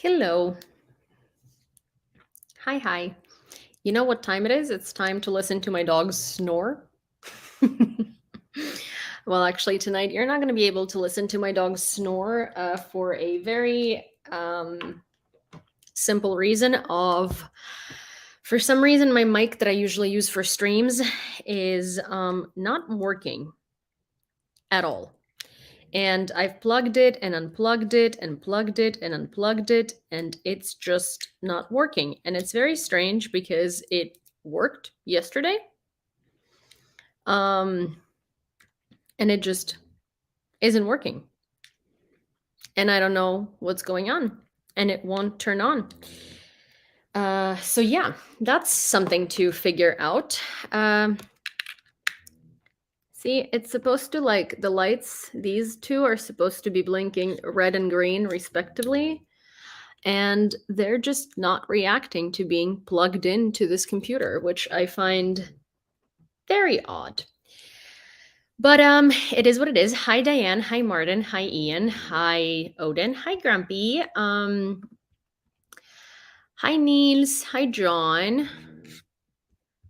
Hello. Hi, hi. You know what time it is? It's time to listen to my dog snore. Well, actually, tonight you're not going to be able to listen to my dog snore for a very simple reason of for some reason my mic that I usually use for streams is not working at all. And I've plugged it and unplugged it and plugged it and unplugged it, and it's just not working. And it's very strange because it worked yesterday. And it just isn't working. And I don't know what's going on. And it won't turn on. So yeah, that's something to figure out. See, it's supposed to like the lights, these two are supposed to be blinking red and green respectively. And they're just not reacting to being plugged into this computer, which I find very odd. But it is what it is. Hi Diane, hi Martin, hi Ian, hi Odin, hi Grumpy, hi Niels, hi John.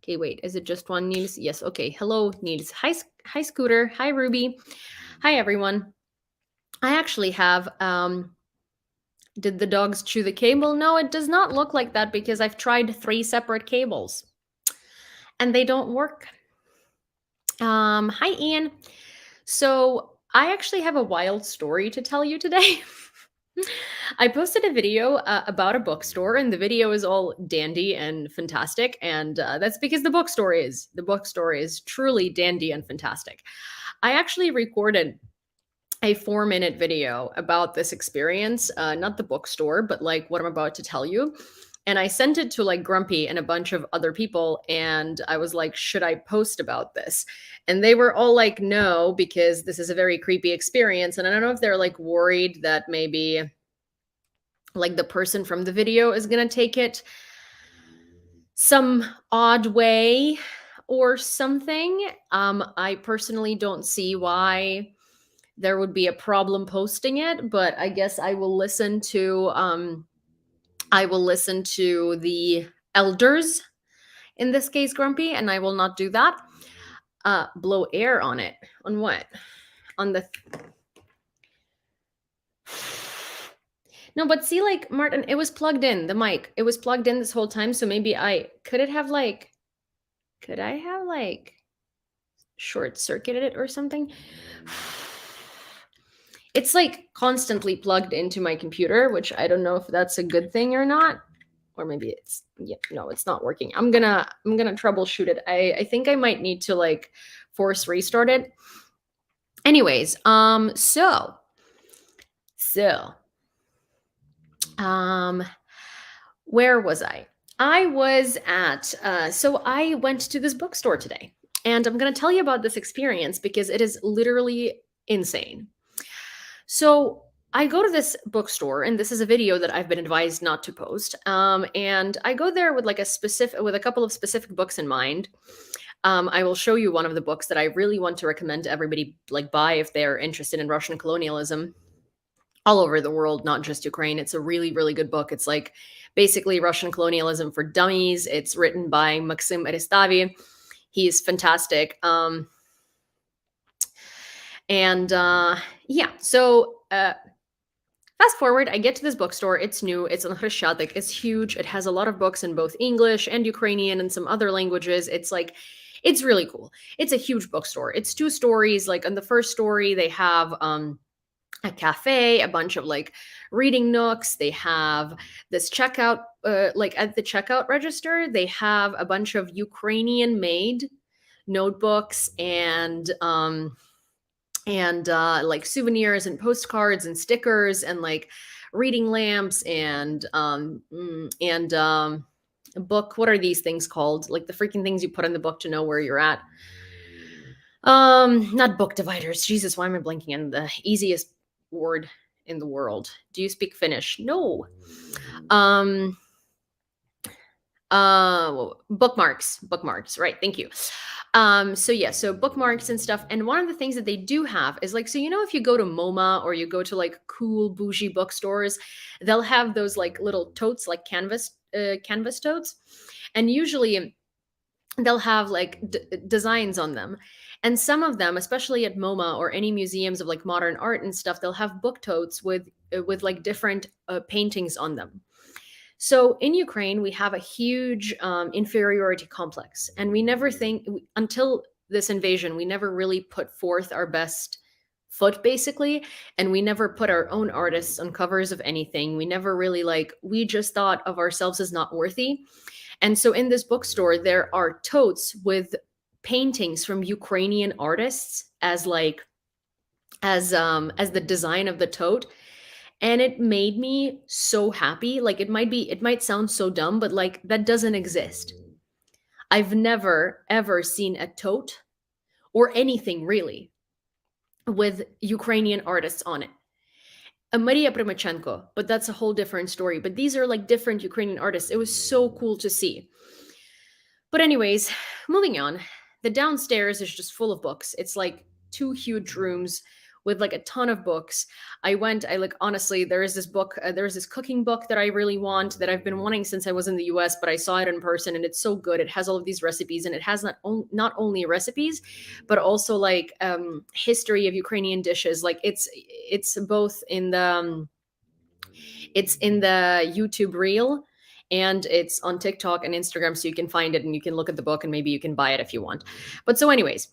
Okay, wait, is it just one Niels? Yes, okay. Hello Niels. Hi Scooter, hi Ruby. Hi everyone. I actually have did the dogs chew the cable? No, it does not look like that because I've tried 3 separate cables and they don't work. Hi, Ian. So I actually have a wild story to tell you today. I posted a video about a bookstore, and the video is all dandy and fantastic, and that's because the bookstore is truly dandy and fantastic. I actually recorded a 4-minute video about this experience, not the bookstore, but like what I'm about to tell you. And I sent it to like Grumpy and a bunch of other people. And I was like, should I post about this? And they were all like, no, because this is a very creepy experience. And I don't know if they're like worried that maybe like the person from the video is going to take it some odd way or something. I personally don't see why there would be a problem posting it, but I guess I will listen to the elders, in this case Grumpy, and I will not do that. Blow air on it. On what? On the No, but see, like Martin, it was plugged in, the mic. It was plugged in this whole time, so maybe could I have like short circuited it or something? It's like constantly plugged into my computer, which I don't know if that's a good thing or not. Or maybe it's no, it's not working. I'm gonna troubleshoot it. I think I might need to like force restart it. Anyways, where was I? I was at so I went to this bookstore today, and I'm gonna tell you about this experience because it is literally insane. So I go to this bookstore, and this is a video that I've been advised not to post. And I go there with like with a couple of specific books in mind. I will show you one of the books that I really want to recommend to everybody like buy if they're interested in Russian colonialism all over the world, not just Ukraine. It's a really, really good book. It's like basically Russian colonialism for dummies. It's written by Maxim Aristavi. He's fantastic. Yeah, so fast forward, I get to this bookstore. It's new. It's on Hryshchatyk. It's huge. It has a lot of books in both English and Ukrainian and some other languages. It's really cool. It's a huge bookstore. It's 2 stories. Like on the first story, they have a cafe, a bunch of like reading nooks. They have this checkout, like at the checkout register, they have a bunch of Ukrainian made notebooks and like souvenirs and postcards and stickers and like reading lamps and a book. What are these things called? Like the freaking things you put in the book to know where you're at. Not book dividers. Jesus, why am I blanking on the easiest word in the world? Do you speak Finnish? No. Bookmarks, right, thank you. So yeah, so bookmarks and stuff. And one of the things that they do have is like, so if you go to MoMA or you go to like cool bougie bookstores, they'll have those like little totes, like canvas totes, and usually they'll have like designs on them. And some of them, especially at MoMA or any museums of like modern art and stuff, they'll have book totes with like different paintings on them. So in Ukraine, we have a huge inferiority complex, and we never think until this invasion, we never really put forth our best foot, basically, and we never put our own artists on covers of anything. We never really we just thought of ourselves as not worthy. And so in this bookstore, there are totes with paintings from Ukrainian artists as the design of the tote, and it made me so happy. Like it might sound so dumb, but like that doesn't exist. I've never ever seen a tote or anything really with Ukrainian artists on it. A Maria Primachenko, but that's a whole different story. But these are like different Ukrainian artists. It was so cool to see. But anyways, moving on. The downstairs is just full of books. It's like two huge rooms with like a ton of books. I like honestly, there is this book, there's this cooking book that I really want, that I've been wanting since I was in the US, but I saw it in person and it's so good. It has all of these recipes, and it has not only recipes, but also like history of Ukrainian dishes. Like it's both in the it's in the YouTube reel, and it's on TikTok and Instagram, so you can find it and you can look at the book and maybe you can buy it if you want. But so, anyways,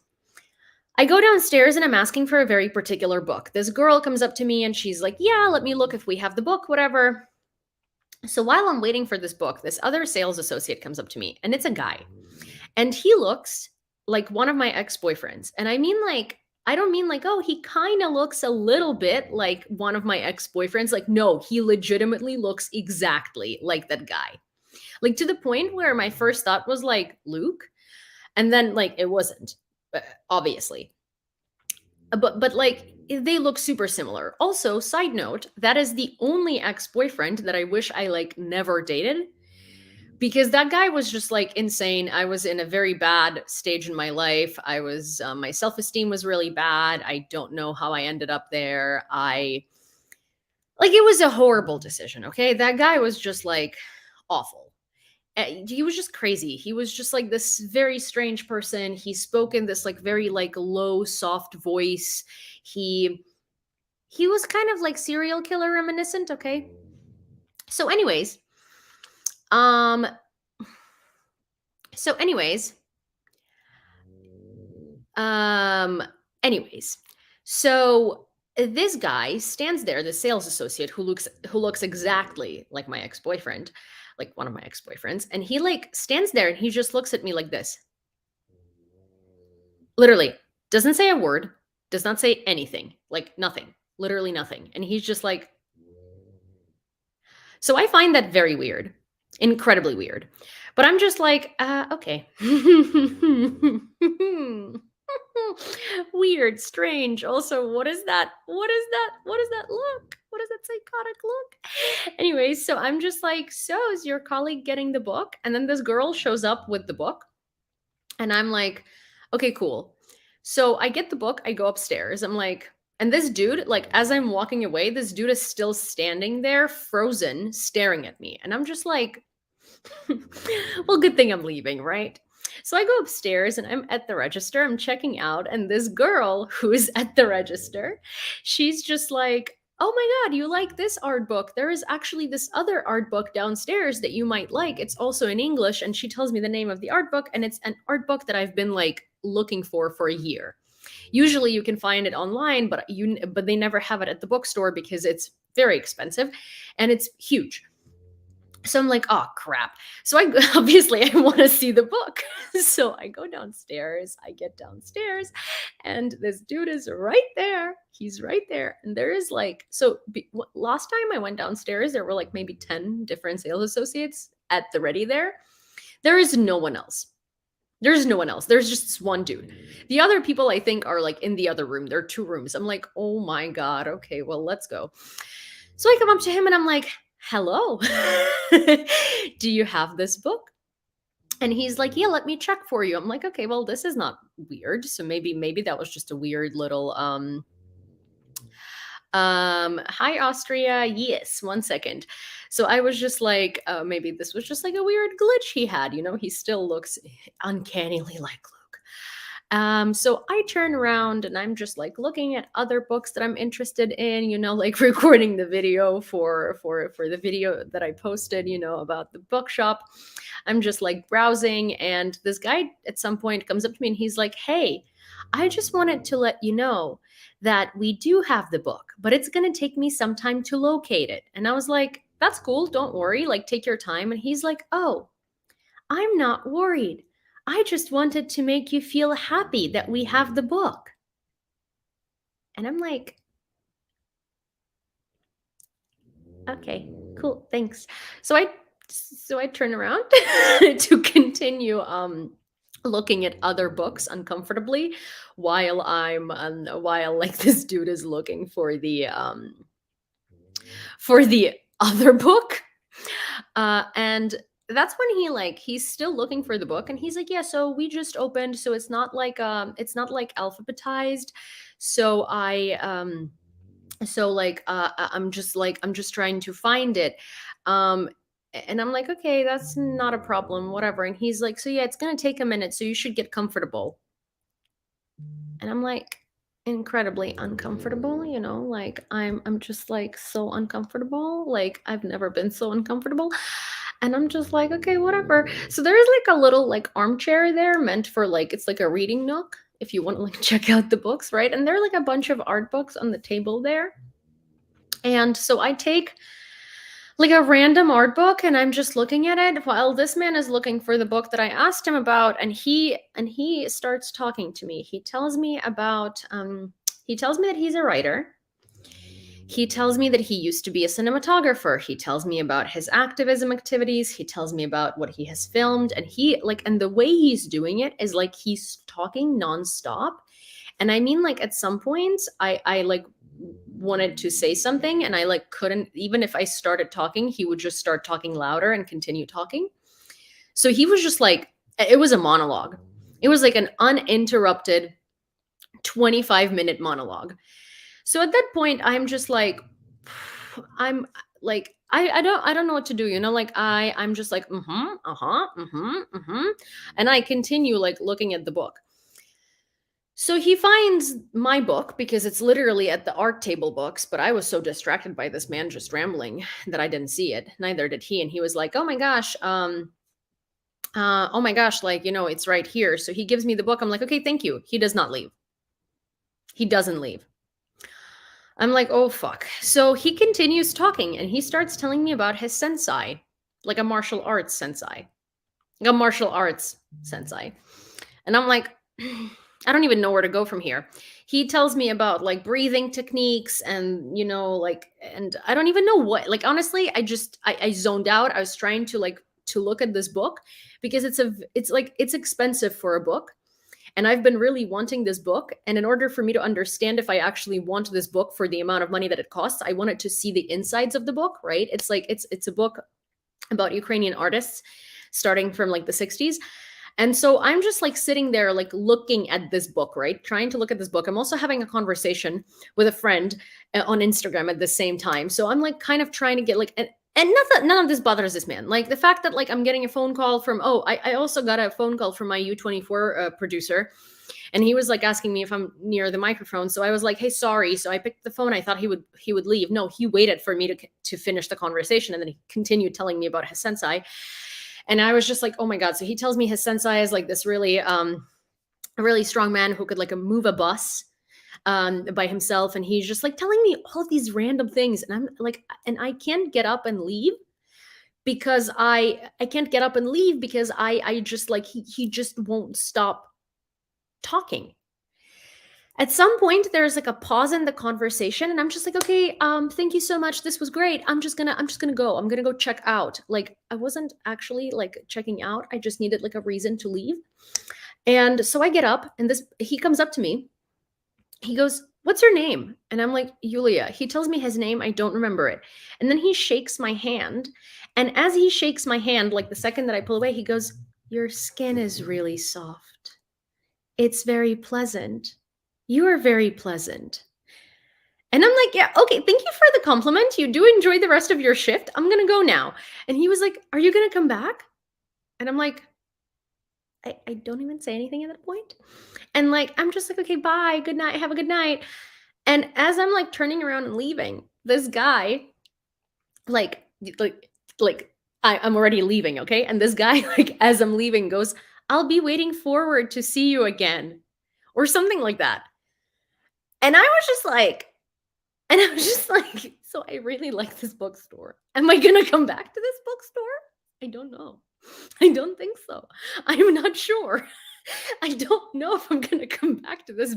I go downstairs and I'm asking for a very particular book. This girl comes up to me and she's like, "Yeah, let me look if we have the book, whatever." So while I'm waiting for this book, this other sales associate comes up to me, and it's a guy. And he looks like one of my ex-boyfriends. And I don't mean like, oh, he kind of looks a little bit like one of my ex-boyfriends. Like, no, he legitimately looks exactly like that guy. Like, to the point where my first thought was like, Luke. And then like it wasn't, obviously. But like they look super similar. Also, side note, that is the only ex-boyfriend that I wish I like never dated, because that guy was just like insane. I was in a very bad stage in my life. My self-esteem was really bad. I don't know how I ended up there. It was a horrible decision. Okay. That guy was just like awful. He was just crazy. He was just like this very strange person. He spoke in this like very like low, soft voice. He was kind of like serial killer reminiscent. Okay. So anyways, um, so anyways, Um, anyways, so this guy stands there, the sales associate who looks exactly like my ex-boyfriend, like one of my ex-boyfriends, and he like stands there and he just looks at me like this. Literally, doesn't say a word, does not say anything, like nothing, literally nothing. And he's just like, so I find that very weird, incredibly weird. But I'm just like, okay. Weird, strange. Also, what is that? What is that? What is that look? What is that psychotic look? Anyways, so I'm just like, so is your colleague getting the book? And then this girl shows up with the book, and I'm like, okay, cool. So I get the book, I go upstairs. I'm like, and this dude, like, as I'm walking away, this dude is still standing there, frozen, staring at me. And I'm just like, well, good thing I'm leaving, right? So I go upstairs and I'm at the register. I'm checking out, and this girl who's at the register, she's just like, "Oh my God, you like this art book? There is actually this other art book downstairs that you might like. It's also in English." And she tells me the name of the art book, and it's an art book that I've been like looking for a year. Usually you can find it online, but they never have it at the bookstore because it's very expensive and it's huge. So I'm like, oh crap. So I obviously I want to see the book. So I go downstairs. I get downstairs, and this dude is right there. He's right there. And there is like, last time I went downstairs, there were like maybe 10 different sales associates at the ready there. There is no one else. There's no one else. There's just this one dude. The other people I think are like in the other room. There are two rooms. I'm like, oh my God. Okay, well, let's go. So I come up to him and I'm like, hello. Do you have this book? And he's like, yeah, let me check for you. I'm like, okay, well, this is not weird. So maybe that was just a weird little hi Austria. Yes, 1 second. So I was just like, maybe this was just like a weird glitch he had. He still looks uncannily like Luke. So I turn around and I'm just like looking at other books that I'm interested in, like recording the video for the video that I posted, about the bookshop. I'm just like browsing, and this guy at some point comes up to me and he's like, "Hey, I just wanted to let you know that we do have the book, but it's going to take me some time to locate it." And I was like, "That's cool. Don't worry. Like, take your time." And he's like, "Oh, I'm not worried. I just wanted to make you feel happy that we have the book." And I'm like, "Okay, cool. Thanks." So I turn around to continue looking at other books uncomfortably while like this dude is looking for the other book. And that's when he's still looking for the book, and he's like, "Yeah, so we just opened, so it's not like alphabetized. So I'm just trying to find it." Um and I'm like, "Okay, that's not a problem, whatever." And he's like, "So yeah, it's going to take a minute, so you should get comfortable." And I'm like, incredibly uncomfortable, like I'm just like so uncomfortable. Like I've never been so uncomfortable. And I'm just like, okay, whatever. So there's like a little like armchair there meant for like, it's like a reading nook if you want to like check out the books, right? And there are like a bunch of art books on the table there. And so I take like a random art book and I'm just looking at it while this man is looking for the book that I asked him about. And he starts talking to me. He tells me that he's a writer. He tells me that he used to be a cinematographer. He tells me about his activism activities. He tells me about what he has filmed. And the way he's doing it is like he's talking nonstop. And I mean, like at some points, I like wanted to say something and I like couldn't. Even if I started talking, he would just start talking louder and continue talking. So he was just like, it was a monologue. It was like an uninterrupted 25-minute monologue. So at that point, I'm just like, I'm like, I don't know what to do, like I'm just like, uh-huh, and I continue like looking at the book. So he finds my book because it's literally at the art table books, but I was so distracted by this man just rambling that I didn't see it. Neither did he. And he was like, oh my gosh, like, it's right here. So he gives me the book. I'm like, okay, thank you. He does not leave. He doesn't leave. I'm like, oh fuck. So he continues talking and he starts telling me about his sensei, like a martial arts sensei. Like a martial arts sensei. And I'm like, I don't even know where to go from here. He tells me about like breathing techniques and and I don't even know what. Like honestly, I zoned out. I was trying to look at this book because it's expensive for a book. And I've been really wanting this book. And in order for me to understand if I actually want this book for the amount of money that it costs, I wanted to see the insides of the book, right? It's like it's a book about Ukrainian artists starting from like the 60s. And so I'm just like sitting there, like looking at this book, right? Trying to look at this book. I'm also having a conversation with a friend on Instagram at the same time. So I'm like kind of trying to get like, and none of this bothers this man. Like the fact that like I'm getting a phone call from, I also got a phone call from my U24 producer. And he was like asking me if I'm near the microphone. So I was like, hey, sorry. So I picked the phone. I thought he would leave. No, he waited for me to finish the conversation. And then he continued telling me about his sensei. And I was just like, oh my God. So he tells me his sensei is like this really, a really strong man who could like move a bus by himself. And he's just like telling me all of these random things. And I'm like, and I can't get up and leave because I can't get up and leave because I just like, he just won't stop talking. At some point there's like a pause in the conversation and I'm just like, okay, thank you so much, this was great, I'm just gonna go, I'm gonna go check out. Like I wasn't actually like checking out, I just needed like a reason to leave. And so I get up and he comes up to me, he goes, what's your name? And I'm like, Yulia. He tells me his name, I don't remember it. And then he shakes my hand, and as he shakes my hand, like the second that I pull away, he goes, Your skin is really soft. It's very pleasant. You are very pleasant. And I'm like, yeah, okay, thank you for the compliment. You do enjoy the rest of your shift. I'm gonna go now. And he was like, are you gonna come back? And I'm like, I don't even say anything at that point. And like, I'm just like, okay, bye, good night, have a good night. And as I'm like turning around and leaving, this guy, like, like, I'm already leaving, okay? And this guy, like, as I'm leaving, goes, I'll be waiting forward to see you again, or something like that. And I was just like, and I was just like, so I really like this bookstore. Am I gonna come back to this bookstore? I don't know. I don't think so. I'm not sure. I don't know if I'm gonna come back to this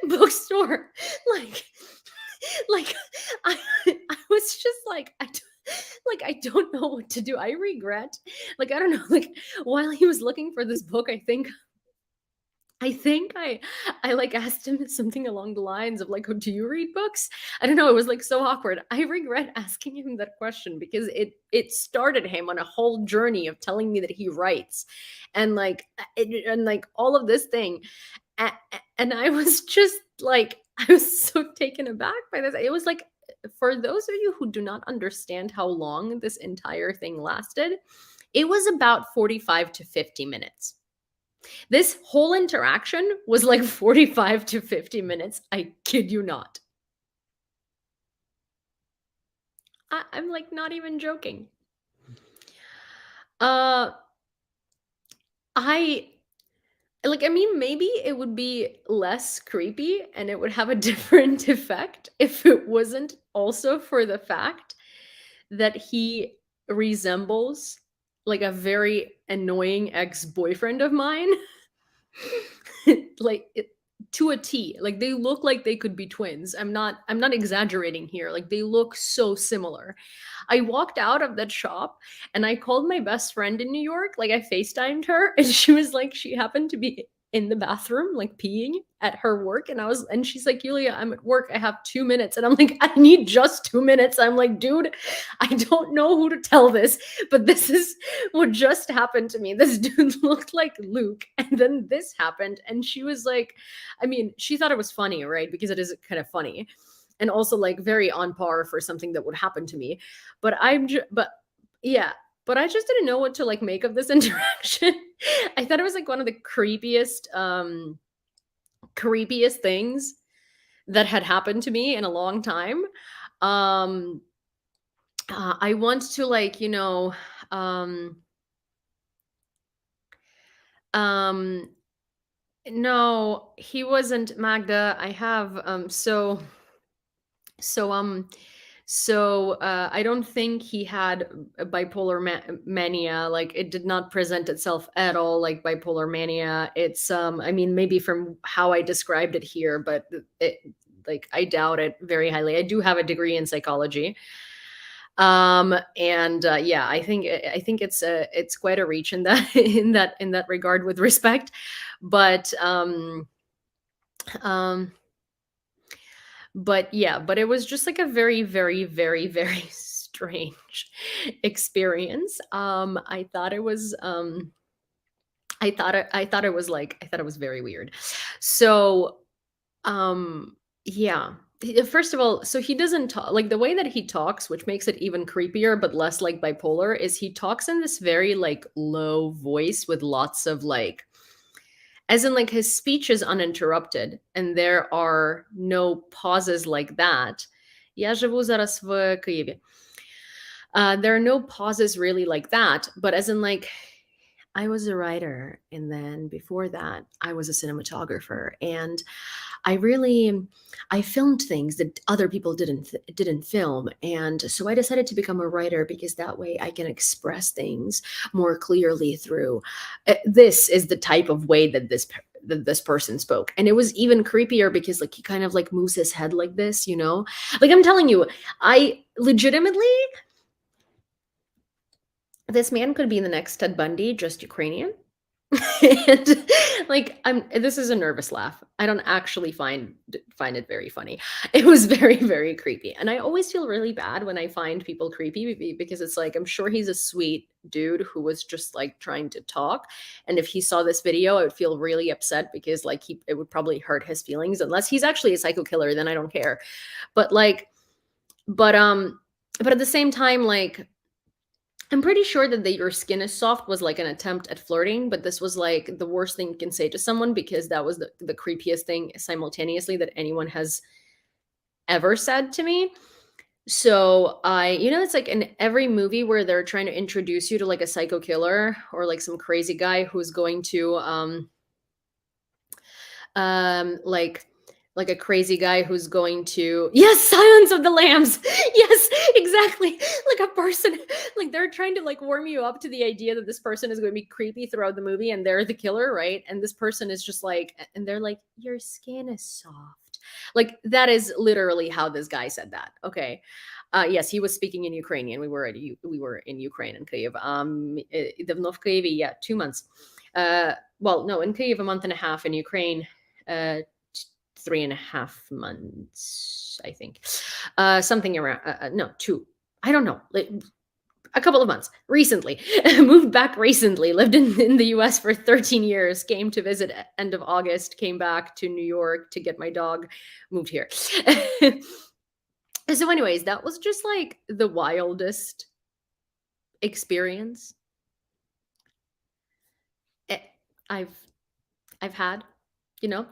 bookstore. Like, like I was just like, like I don't know what to do. I regret. Like I don't know. Like while he was looking for this book, I think I like asked him something along the lines of like, "Oh, do you read books?" I don't know. It was like so awkward. I regret asking him that question because it started him on a whole journey of telling me that he writes, and like and like all of this thing, and I was just like, I was so taken aback by this. It was like, for those of you who do not understand how long this entire thing lasted, it was about 45 to 50 minutes. This whole interaction was like 45 to 50 minutes. I kid you not. I'm like not even joking. Uh I like I mean maybe it would be less creepy and it would have a different effect if it wasn't also for the fact that he resembles like a very annoying ex-boyfriend of mine. like it, to a T. Like they look like they could be twins. I'm not exaggerating here. Like they look so similar. I walked out of that shop and I called my best friend in New York. Like I FaceTimed her and she was like she happened to be in the bathroom like peeing at her work and she's like, Yulia, I'm at work, I have 2 minutes. And I'm like, I need just 2 minutes. I'm like, dude, I don't know who to tell this, but this is what just happened to me. This dude looked like Luke, and then this happened, and she was like, I mean, she thought it was funny, right? Because it is kind of funny, and also like very on par for something that would happen to me. But yeah, but I just didn't know what to like make of this interaction. I thought it was like one of the creepiest things that had happened to me in a long time. Um, I want to like, um, um, no, he wasn't Magda. I have so I don't think he had a bipolar mania. Like it did not present itself at all like bipolar mania. It's I mean maybe from how I described it here, but it like I doubt it very highly. I do have a degree in psychology. And yeah, I think it's quite a reach in that in that regard with respect. But um but yeah, but it was just like a very very very very strange experience. I thought it was very weird. So yeah. First of all, so he doesn't talk like the way that he talks, which makes it even creepier but less like bipolar, is he talks in this very like low voice with lots of like, as in like his speech is uninterrupted and there are no pauses like that. Я живу зараз в Києві. There are no pauses really like that, but as in like I was a writer and then before that I was a cinematographer, and I filmed things that other people didn't film, and so I decided to become a writer because that way I can express things more clearly through this is the type of way that this person spoke. And it was even creepier because like he kind of like moves his head like this, like I'm telling you, I legitimately, this man could be the next Ted Bundy, just Ukrainian. And like this is a nervous laugh. I don't actually find it very funny. It was very, very creepy. And I always feel really bad when I find people creepy because it's like I'm sure he's a sweet dude who was just like trying to talk. And if he saw this video, I would feel really upset because like it would probably hurt his feelings. Unless he's actually a psycho killer, then I don't care. But like, but at the same time, like I'm pretty sure that your skin is soft was like an attempt at flirting, but this was like the worst thing you can say to someone because that was the creepiest thing simultaneously that anyone has ever said to me. So it's like in every movie where they're trying to introduce you to like a psycho killer or like some crazy guy who's going to like a crazy guy who's going to, yes, Silence of the Lambs. Yes, exactly. Like a person, like they're trying to like warm you up to the idea that this person is going to be creepy throughout the movie and they're the killer, right? And this person is just like, and they're like, your skin is soft. Like that is literally how this guy said that. Okay. Yes, he was speaking in Ukrainian. We were in Ukraine in Kyiv. Давно в Kyiv, yeah, 2 months. Well, no, in Kyiv a month and a half, in Ukraine 3.5 months, I think. Something around, no, two. I don't know. Like, a couple of months recently. Moved back recently, lived in the US for 13 years, came to visit end of August, came back to New York to get my dog, moved here. So anyways, that was just like the wildest experience eh, I've had, you know?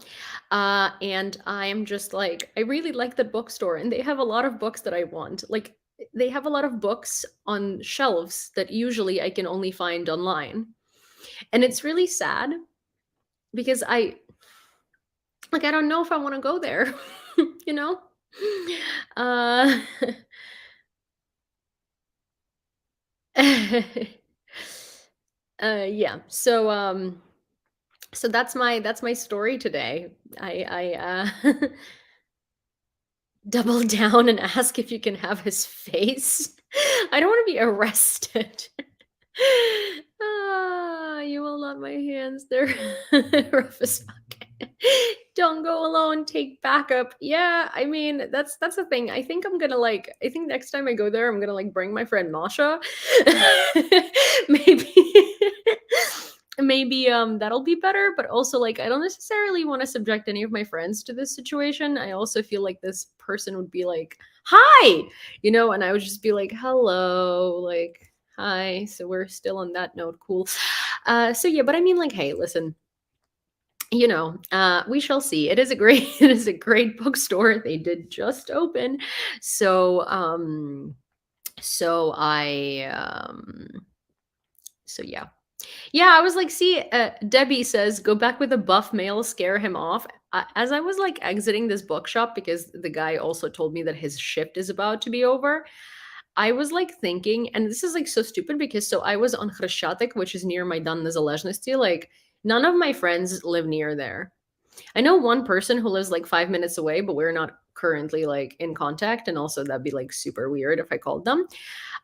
And I am just like, I really like the bookstore, and they have a lot of books that I want. Like, they have a lot of books on shelves that usually I can only find online. And it's really sad because I don't know if I want to go there, you know? Uh, yeah. So that's my story today. I double down and ask if you can have his face. I don't want to be arrested. You will not my hands. They're rough as fuck. Don't go alone. Take backup. Yeah, I mean that's the thing. I think I'm gonna like. I think next time I go there, I'm gonna like bring my friend Masha. Maybe. Maybe that'll be better, but also like I don't necessarily want to subject any of my friends to this situation. I also feel like this person would be like, hi, and I would just be like, hello, like, hi. So we're still on that note. Cool. So yeah, but I mean, like, hey, listen, we shall see. It is a great it is a great bookstore. They did just open. So so i um so yeah. Yeah, I was like, see, Debbie says, go back with a buff male, scare him off. As I was like exiting this bookshop, because the guy also told me that his shift is about to be over, I was like thinking, and this is like so stupid because so I was on Khreshchatyk, which is near Maidan Nezalezhnosti. Like, none of my friends live near there. I know one person who lives like 5 minutes away, but we're not currently like in contact. And also, that'd be like super weird if I called them.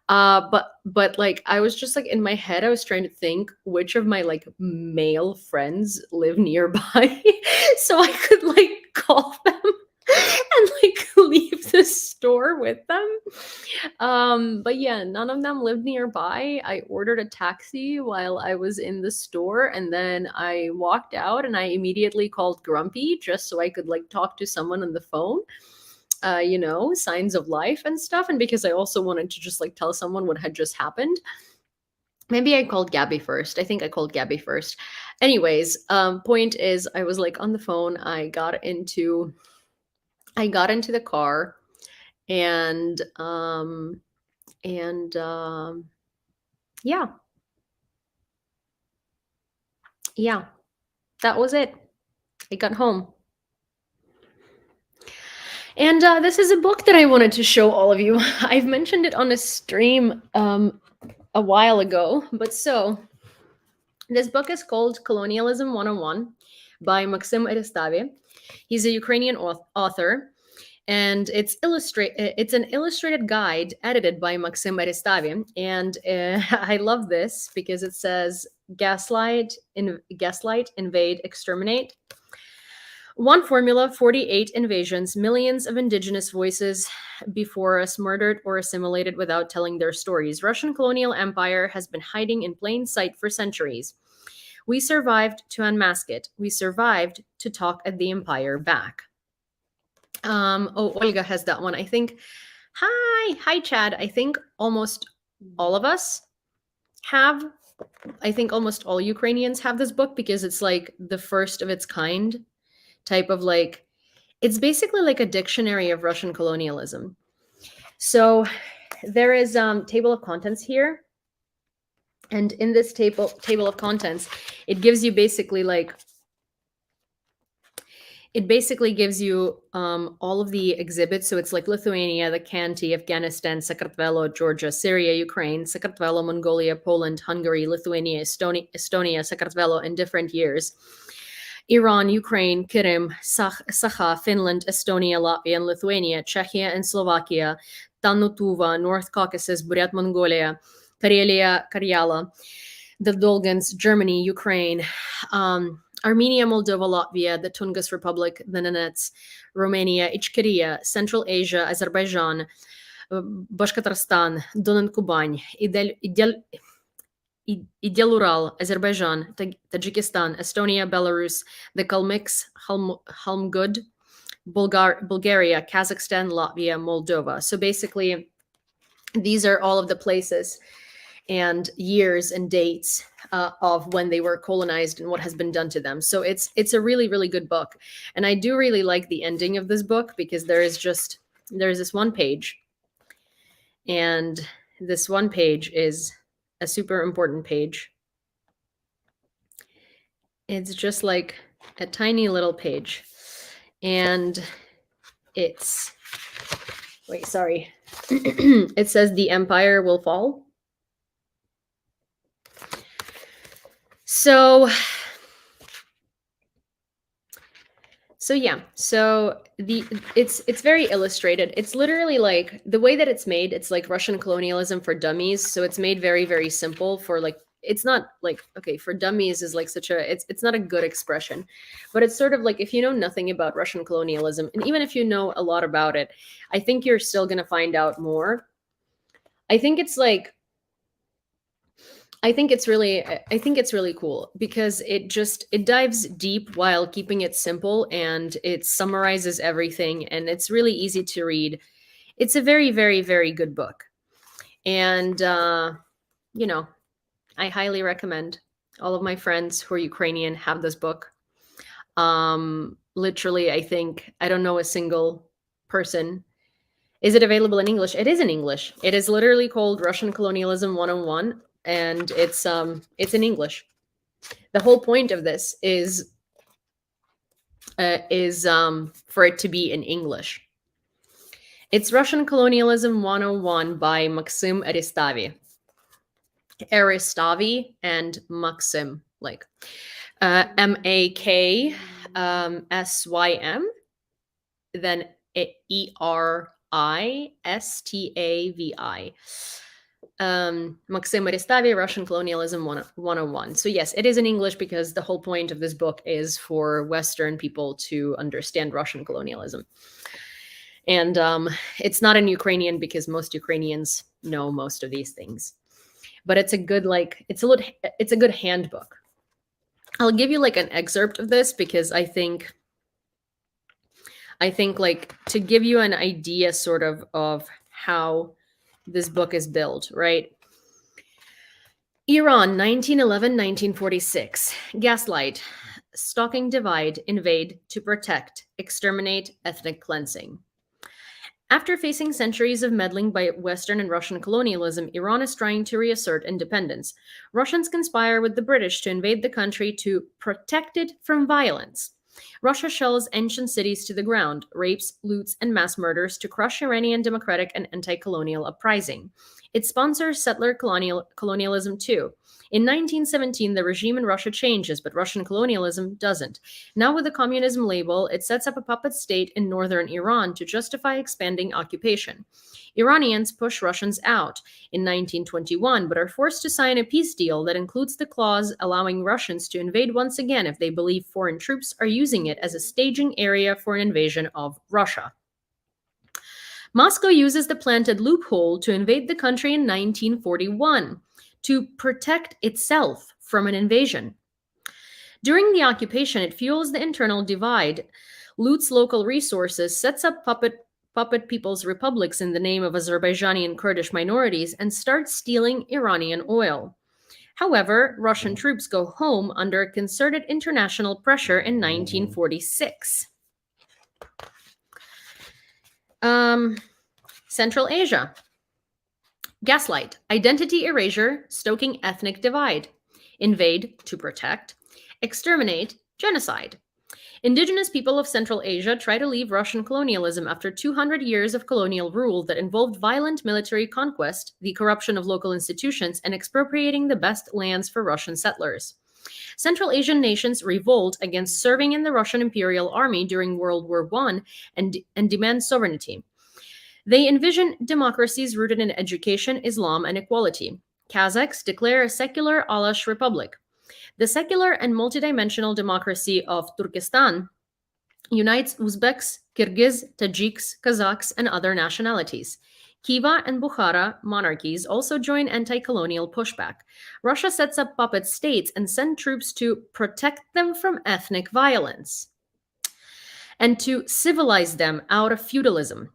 But like I was just like in my head, I was trying to think which of my like male friends live nearby so I could like call them and like leave the store with them. But yeah, none of them lived nearby. I ordered a taxi while I was in the store, and then I walked out and I immediately called Grumpy just so I could like talk to someone on the phone. Signs of life and stuff. And because I also wanted to just like tell someone what had just happened. Maybe I called Gabby first. I think I called Gabby first. Anyways, point is I was like on the phone. I got into the car, and yeah, yeah, that was it. I got home. And this is a book that I wanted to show all of you. I've mentioned it on a stream a while ago, but so this book is called Colonialism 101 by Maxim Erestavi. He's a Ukrainian author, and it's an illustrated guide edited by Maxim Aristavi. And I love this because it says gaslight, invade, exterminate. One formula, 48 invasions, millions of indigenous voices before us murdered or assimilated without telling their stories. Russian colonial empire has been hiding in plain sight for centuries. We survived to unmask it. We survived to talk at the empire back. Oh, Olga has that one. I think. Hi, Chad. I think almost all of us have. I think almost all Ukrainians have this book because it's like the first of its kind type of like. It's basically like a dictionary of Russian colonialism. So there is table of contents here, and in this table of contents, it gives you basically like. It basically gives you all of the exhibits. So it's like Lithuania, the Khanty, Afghanistan, Sakartvelo, Georgia, Syria, Ukraine, Sakartvelo, Mongolia, Poland, Hungary, Lithuania, Estonia, Sakartvelo in different years. Iran, Ukraine, Krim, Sakha, Finland, Estonia, Latvia, and Lithuania, Czechia and Slovakia, Tanutuva, North Caucasus, Buryat, Mongolia, Karyala, the Dolgans, Germany, Ukraine, Armenia, Moldova, Latvia, the Tungus Republic, the Nenets, Romania, Ichkeria, Central Asia, Azerbaijan, Bashkortostan, Don and Kuban, Idel-Ural, Azerbaijan, Tajikistan, Estonia, Belarus, the Kalmyks, Halmgud, Bulgaria, Kazakhstan, Latvia, Moldova. So basically, these are all of the places and years and dates of when they were colonized and what has been done to them. So it's a really, really good book. And I do really like the ending of this book because there's this one page. And this one page is a super important page. It's just like a tiny little page. And it's, wait, sorry. It says the empire will fall. So yeah, so it's very illustrated. It's literally like the way that it's made, it's like Russian colonialism for dummies. So it's made very, very simple for like, it's not like, okay, for dummies is like such a, it's not a good expression, but it's sort of like if you know nothing about Russian colonialism, and even if you know a lot about it, I think you're still going to find out more. I think it's really cool because it dives deep while keeping it simple, and it summarizes everything, and it's really easy to read. It's a very, very, very good book. And you know, I highly recommend. All of my friends who are Ukrainian have this book. Literally, I think I don't know a single person. Is it available in English? It is in English. It is literally called Russian Colonialism 101, and it's in English. The whole point of this is for it to be in English. It's Russian Colonialism 101 by Maxim Aristavi. Aristavi and Maxim, like MAKSYM, then ERISTAVI. Maxim Aristavi, Russian Colonialism 101. So yes, it is in English because the whole point of this book is for Western people to understand Russian colonialism. And it's not in Ukrainian because most Ukrainians know most of these things. But it's a good, like, it's a good handbook. I'll give you like an excerpt of this because I think like to give you an idea sort of how this book is built, right? Iran, 1911-1946. Gaslight, stalking, divide, invade, to protect, exterminate, ethnic cleansing. After facing centuries of meddling by Western and Russian colonialism, Iran is trying to reassert independence. Russians conspire with the British to invade the country to protect it from violence. Russia shells ancient cities to the ground, rapes, loots, and mass murders to crush Iranian democratic and anti-colonial uprising. It sponsors settler colonialism too. In 1917, the regime in Russia changes, but Russian colonialism doesn't. Now, with the communism label, it sets up a puppet state in northern Iran to justify expanding occupation. Iranians push Russians out in 1921, but are forced to sign a peace deal that includes the clause allowing Russians to invade once again if they believe foreign troops are using it as a staging area for an invasion of Russia. Moscow uses the planted loophole to invade the country in 1941 to protect itself from an invasion. During the occupation, it fuels the internal divide, loots local resources, sets up puppet people's republics in the name of Azerbaijani and Kurdish minorities, and starts stealing Iranian oil. However, Russian troops go home under concerted international pressure in 1946. Central Asia. Gaslight, identity erasure, stoking ethnic divide. Invade, to protect. Exterminate, genocide. Indigenous people of Central Asia try to leave Russian colonialism after 200 years of colonial rule that involved violent military conquest, the corruption of local institutions, and expropriating the best lands for Russian settlers. Central Asian nations revolt against serving in the Russian Imperial Army during World War I and demand sovereignty. They envision democracies rooted in education, Islam, and equality. Kazakhs declare a secular Alash republic. The secular and multidimensional democracy of Turkestan unites Uzbeks, Kyrgyz, Tajiks, Kazakhs, and other nationalities. Khiva and Bukhara monarchies also join anti-colonial pushback. Russia sets up puppet states and sends troops to protect them from ethnic violence and to civilize them out of feudalism.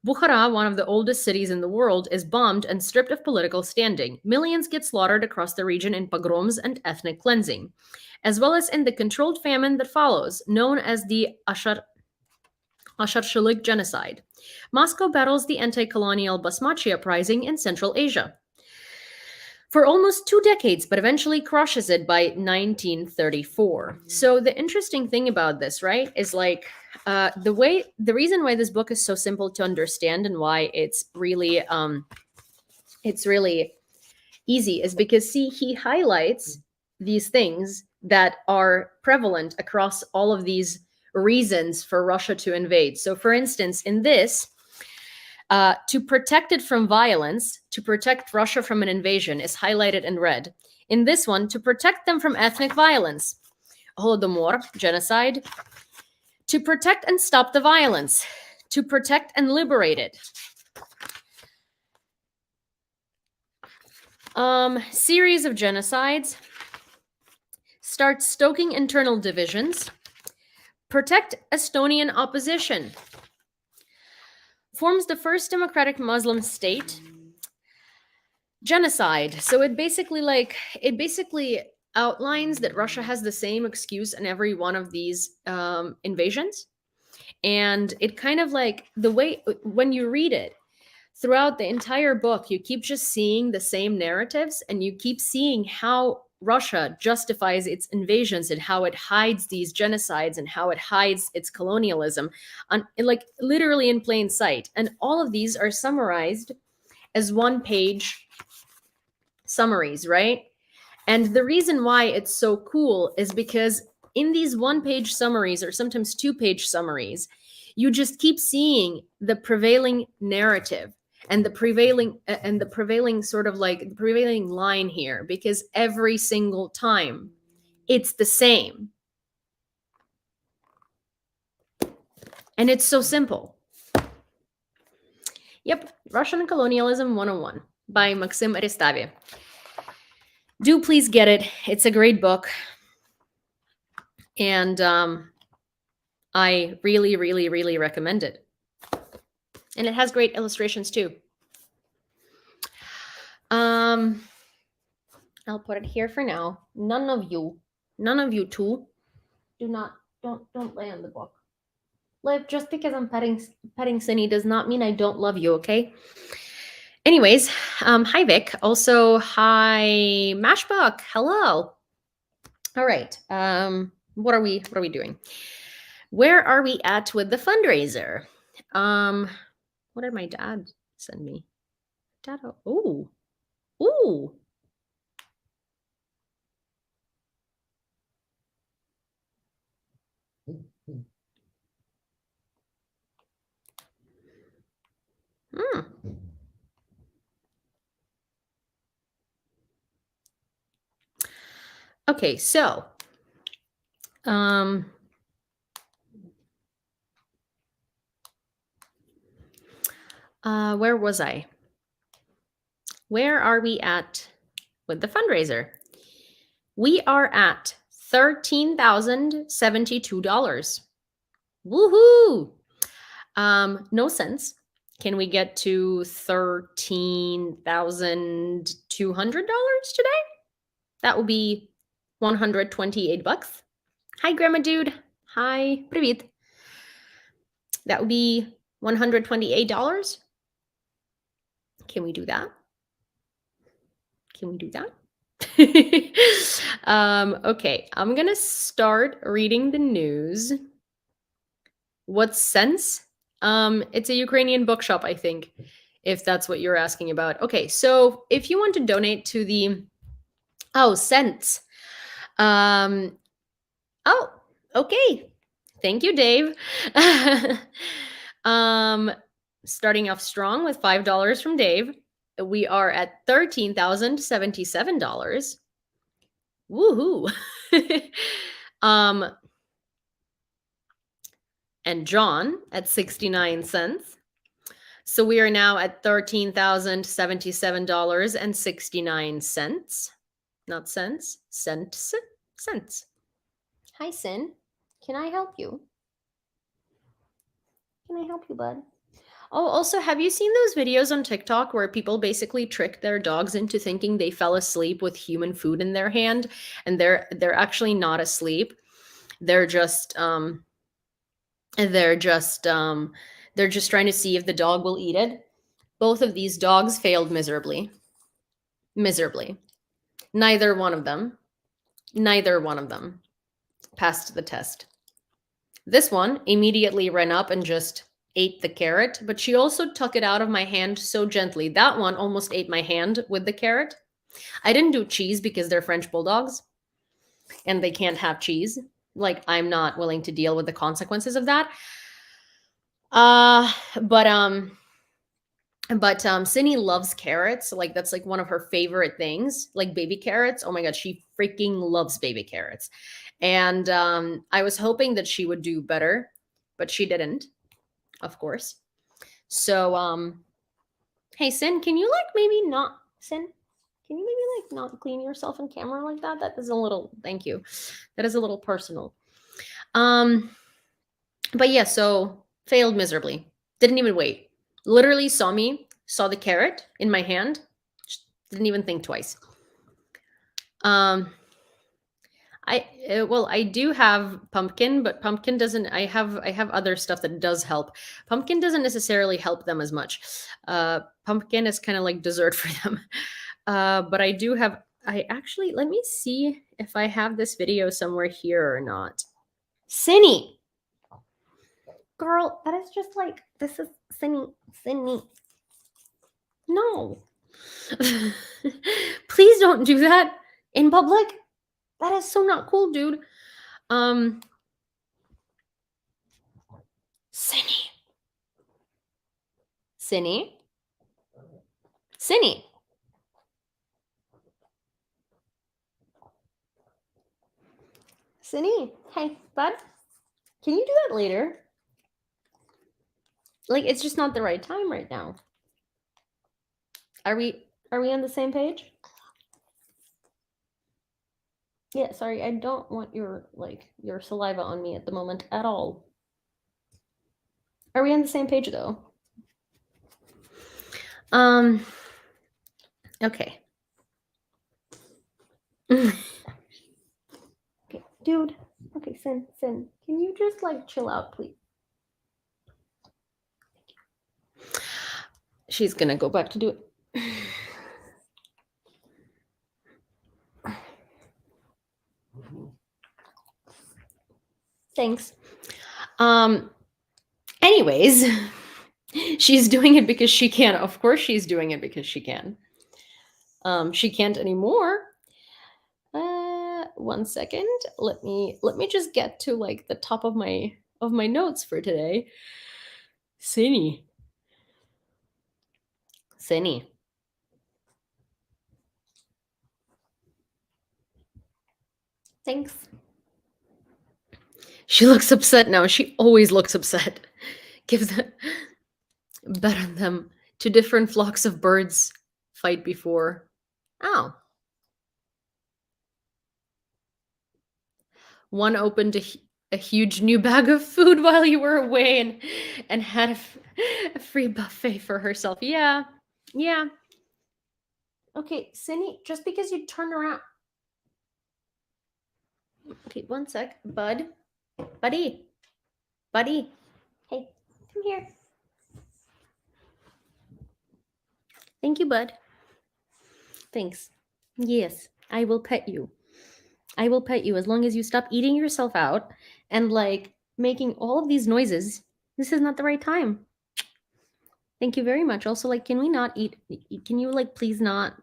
Bukhara, one of the oldest cities in the world, is bombed and stripped of political standing. Millions get slaughtered across the region in pogroms and ethnic cleansing, as well as in the controlled famine that follows, known as the Ashar-Shalig genocide. Moscow battles the anti-colonial Basmachi uprising in Central Asia for almost 2 decades, but eventually crushes it by 1934. So the interesting thing about this, right, is like the reason why this book is so simple to understand and why it's really easy is because, see, he highlights these things that are prevalent across all of these reasons for Russia to invade. So, for instance, in this, to protect it from violence, to protect Russia from an invasion is highlighted in red. In this one, to protect them from ethnic violence, Holodomor, genocide, to protect and stop the violence, to protect and liberate it. Series of genocides, start stoking internal divisions, protect Estonian opposition, forms the first democratic Muslim state, genocide. So it basically outlines that Russia has the same excuse in every one of these invasions. And it kind of like the way when you read it throughout the entire book, you keep just seeing the same narratives and you keep seeing how Russia justifies its invasions and how it hides these genocides and how it hides its colonialism like literally in plain sight. And all of these are summarized as one-page summaries, right? And the reason why it's so cool is because in these one-page summaries or sometimes two-page summaries, you just keep seeing the prevailing narrative and the prevailing sort of like the prevailing line here, because every single time it's the same. And it's so simple. Yep, Russian Colonialism 101 by Maxim Aristavy. Do please get it. It's a great book. And I really, really, really recommend it. And it has great illustrations too. I'll put it here for now. None of you two, don't lay on the book. Liv, just because I'm petting Cindy does not mean I don't love you, okay? Anyways, hi Vic. Also, hi Mashbuck. Hello. All right. What are we doing? Where are we at with the fundraiser? What did my dad send me? Dad, oh, ooh. Hmm. Okay, so where was I? Where are we at with the fundraiser? We are at $13,072. Woohoo! No sense. Can we get to $13,200 today? That will be 128 bucks. Hi, Grandma Dude. Hi, привет. That would be $128. Can we do that? Can we do that? Okay, I'm gonna start reading the news. What sense? It's a Ukrainian bookshop, I think, if that's what you're asking about. Okay, so if you want to donate to the cents. Oh, okay. Thank you, Dave. um, Starting off strong with $5 from Dave. We are at $13,077. Woohoo. um, and John at 69 cents. So we are now at $13,077.69. Not cents, cents, cents. Hi, Sin. Can I help you? Can I help you, bud? Oh, also, have you seen those videos on TikTok where people basically trick their dogs into thinking they fell asleep with human food in their hand, and they're actually not asleep. They're just they're just they're just trying to see if the dog will eat it. Both of these dogs failed miserably. Miserably. Neither one of them passed the test. This one immediately ran up and just ate the carrot, but she also took it out of my hand so gently. That one almost ate my hand with the carrot. I didn't do cheese because they're French bulldogs and they can't have cheese. Like, I'm not willing to deal with the consequences of that. Uh but Cindy loves carrots. Like, that's like one of her favorite things, like baby carrots. Oh my god, she freaking loves baby carrots. And I was hoping that she would do better, but she didn't, of course. So hey, Sin, can you like maybe not Sin? Can you maybe like not clean yourself in camera like that? That is a little, thank you. That is a little personal. But yeah, so failed miserably. Didn't even wait. Literally saw me, saw the carrot in my hand, didn't even think twice. I do have pumpkin, but pumpkin doesn't. I have other stuff that does help. Pumpkin doesn't necessarily help them as much. Pumpkin is kind of like dessert for them. But I do have. I actually, let me see if I have this video somewhere here or not. Cinny, girl, that is just like, this is Cinny. No, please don't do that in public. That is so not cool, dude. Cinny. Cinny. Cinny. Cinny. Hey, bud. Can you do that later? Like, it's just not the right time right now. Are we on the same page? Yeah, sorry, I don't want your saliva on me at the moment at all. Are we on the same page though? Okay. Okay, dude. Okay, Sin, can you just like chill out, please? She's gonna go back to do it. Thanks. Anyways, she's doing it because she can. Of course she's doing it because she can. She can't anymore. 1 second. Let me just get to like the top of my notes for today. Sini. Thanks. She looks upset now. She always looks upset. Gives them better them to different flocks of birds fight before. Oh. One opened a huge new bag of food while you were away and had a free buffet for herself. Yeah. Yeah. Okay, Cindy, just because you turn around. Okay, 1 sec. Buddy. Hey, come here. Thank you, bud. Thanks. Yes, I will pet you. I will pet you as long as you stop eating yourself out and like making all of these noises. This is not the right time. Thank you very much. Also, like, can we not eat? Can you like please not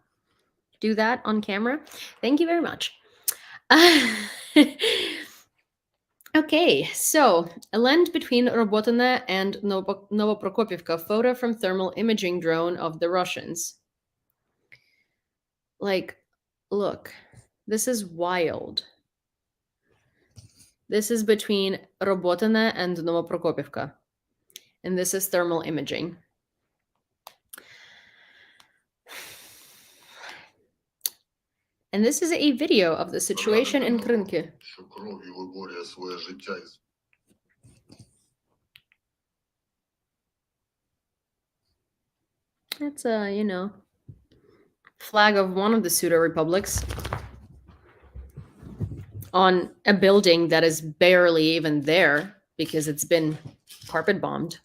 do that on camera? Thank you very much. Okay, so a land between Robotine and Novoprokopivka, photo from thermal imaging drone of the Russians. Like, look, this is wild. This is between Robotine and Novoprokopivka, and this is thermal imaging. And this is a video of the situation in Krynki. That's a, flag of one of the pseudo republics on a building that is barely even there because it's been carpet bombed.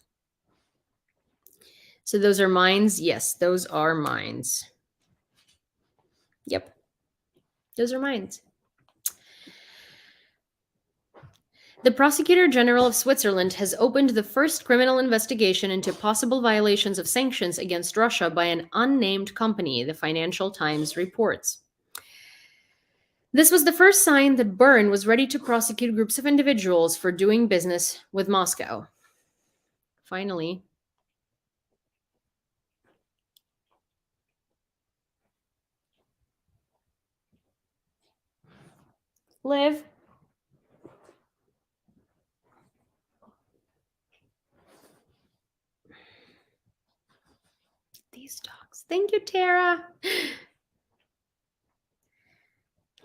So those are mines? Yes, those are mines. Yep. Those are mines. The Prosecutor General of Switzerland has opened the first criminal investigation into possible violations of sanctions against Russia by an unnamed company, the Financial Times reports. This was the first sign that Bern was ready to prosecute groups of individuals for doing business with Moscow. Finally. Liv. These dogs. Thank you, Tara.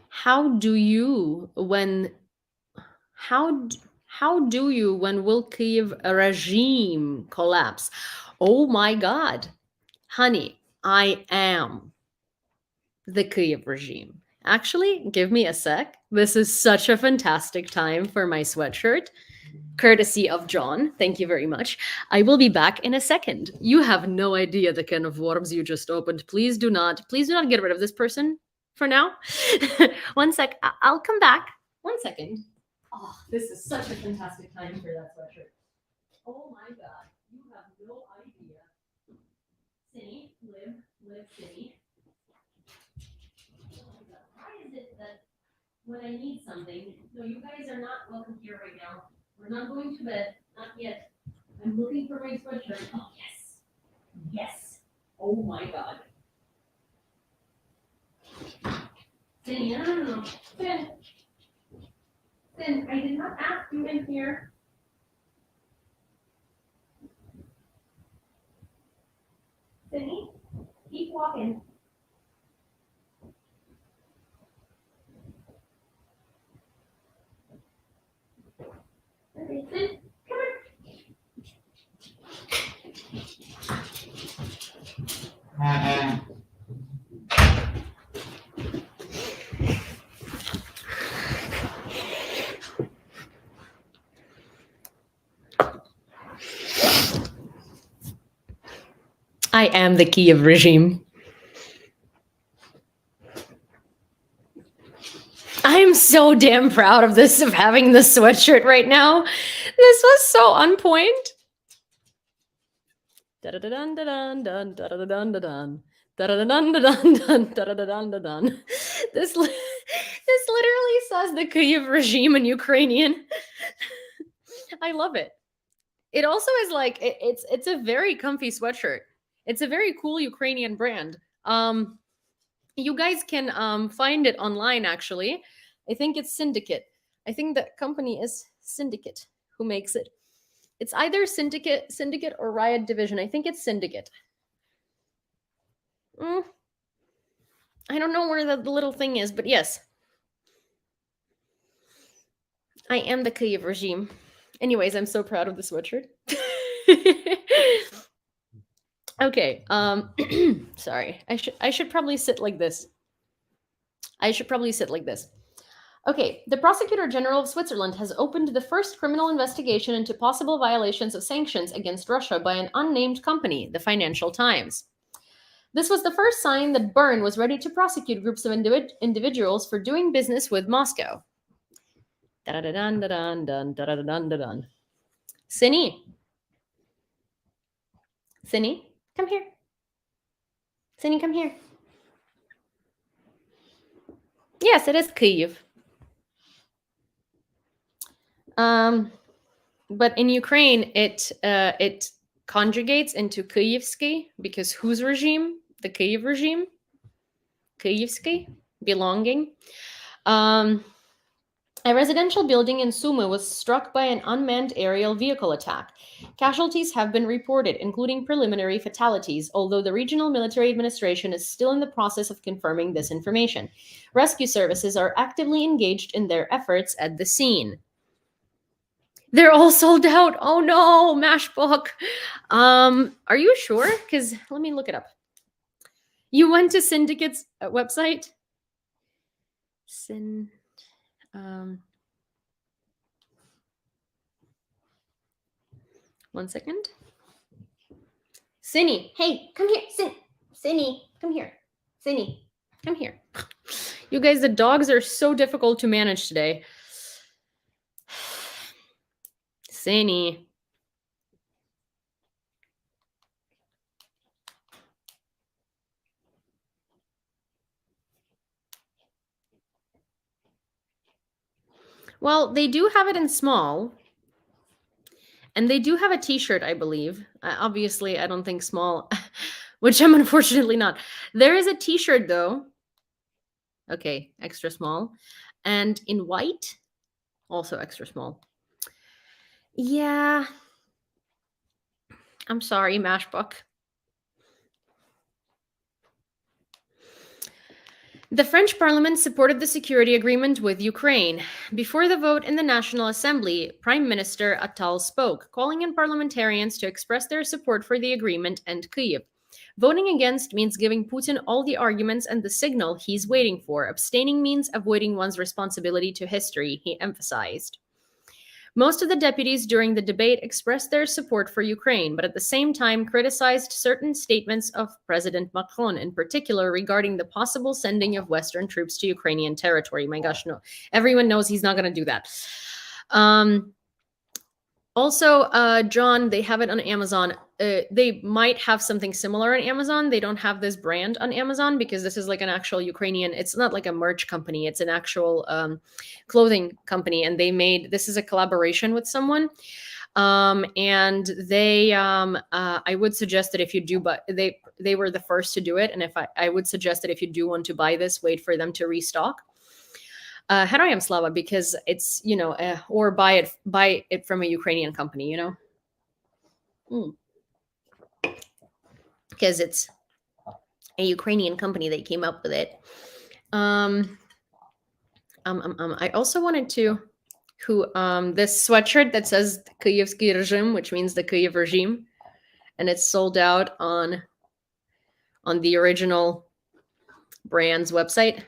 How do you when will Kyiv regime collapse? Oh my God, honey, I am the Kyiv regime. Actually, give me a sec. This is such a fantastic time for my sweatshirt. Courtesy of John. Thank you very much. I will be back in a second. You have no idea the can of worms you just opened. Please do not get rid of this person for now. 1 sec. I'll come back. 1 second. Oh, this is such a fantastic time for that sweatshirt. Oh my God. You have no idea. Cindy, live, Cindy. Why is it that when I need something, no, you guys are not welcome here right now. We're not going to bed. Not yet. I'm looking for my sweatshirt. Oh, yes. Yes. Oh my God. Cindy, no. Finn, I did not ask you in here. Cindy, keep walking. Okay, Finn, come on. I am the Kyiv regime. I'm so damn proud of this, of having this sweatshirt right now. This was so on point. Da-da-da-dun-da-dun-dun, da-da-da-dun-da-dun. Da-da-da-dun-da-dun-dun, da-da-da-dun-da-dun. This literally says the Kyiv regime in Ukrainian. I love it. It also is like it's a very comfy sweatshirt. It's a very cool Ukrainian brand. You guys can find it online actually. I think it's Syndicate. I think the company is Syndicate who makes it. It's either Syndicate or Riot Division. I think it's Syndicate. Mm, I don't know where the little thing is, but yes. I am the Kyiv regime. Anyways, I'm so proud of the sweatshirt. Okay. Sorry. I should probably sit like this. I should probably sit like this. Okay, the Prosecutor General of Switzerland has opened the first criminal investigation into possible violations of sanctions against Russia by an unnamed company, the Financial Times. This was the first sign that Bern was ready to prosecute groups of individuals for doing business with Moscow. Da-da-da-dun-da-dun-dun-da-da-dun-da-dun. Sini. Sini, come here. Sini, come here. Yes, it is Kyiv. But in Ukraine, it conjugates into Kyivsky because whose regime? The Kyiv regime. Kyivsky, belonging. A residential building in Sumy was struck by an unmanned aerial vehicle attack. Casualties have been reported, including preliminary fatalities, although the regional military administration is still in the process of confirming this information. Rescue services are actively engaged in their efforts at the scene. They're all sold out. Oh no, Mashbook. Are you sure? Because let me look it up. You went to Syndicate's website? One second. Cinny, hey, come here. Cinny, come here. Cinny, come here. You guys, the dogs are so difficult to manage today. Cinny. Well, they do have it in small. And they do have a t-shirt, I believe. Obviously, I don't think small, which I'm unfortunately not. There is a t-shirt though. Okay, extra small. And in white, also extra small. Yeah. I'm sorry, Mashbook. The French parliament supported the security agreement with Ukraine. Before the vote in the National Assembly, Prime Minister Attal spoke, calling on parliamentarians to express their support for the agreement and Kyiv. Voting against means giving Putin all the arguments and the signal he's waiting for. Abstaining means avoiding one's responsibility to history, he emphasized. Most of the deputies during the debate expressed their support for Ukraine, but at the same time criticized certain statements of President Macron, in particular regarding the possible sending of Western troops to Ukrainian territory. My gosh, no. Everyone knows he's not going to do that. Also, John, they have it on Amazon. They might have something similar on Amazon. They don't have this brand on Amazon because this is like an actual Ukrainian. It's not like a merch company. It's an actual clothing company, and they made this is a collaboration with someone. And they, I would suggest that if you do, but they were the first to do it, and if I would suggest that if you do want to buy this, wait for them to restock. Heroyam Slava, because it's, or buy it from a Ukrainian company, because it's a Ukrainian company that came up with it. I also wanted to this sweatshirt that says Kyivsky regime, which means the Kyiv regime, and it's sold out on the original brand's website.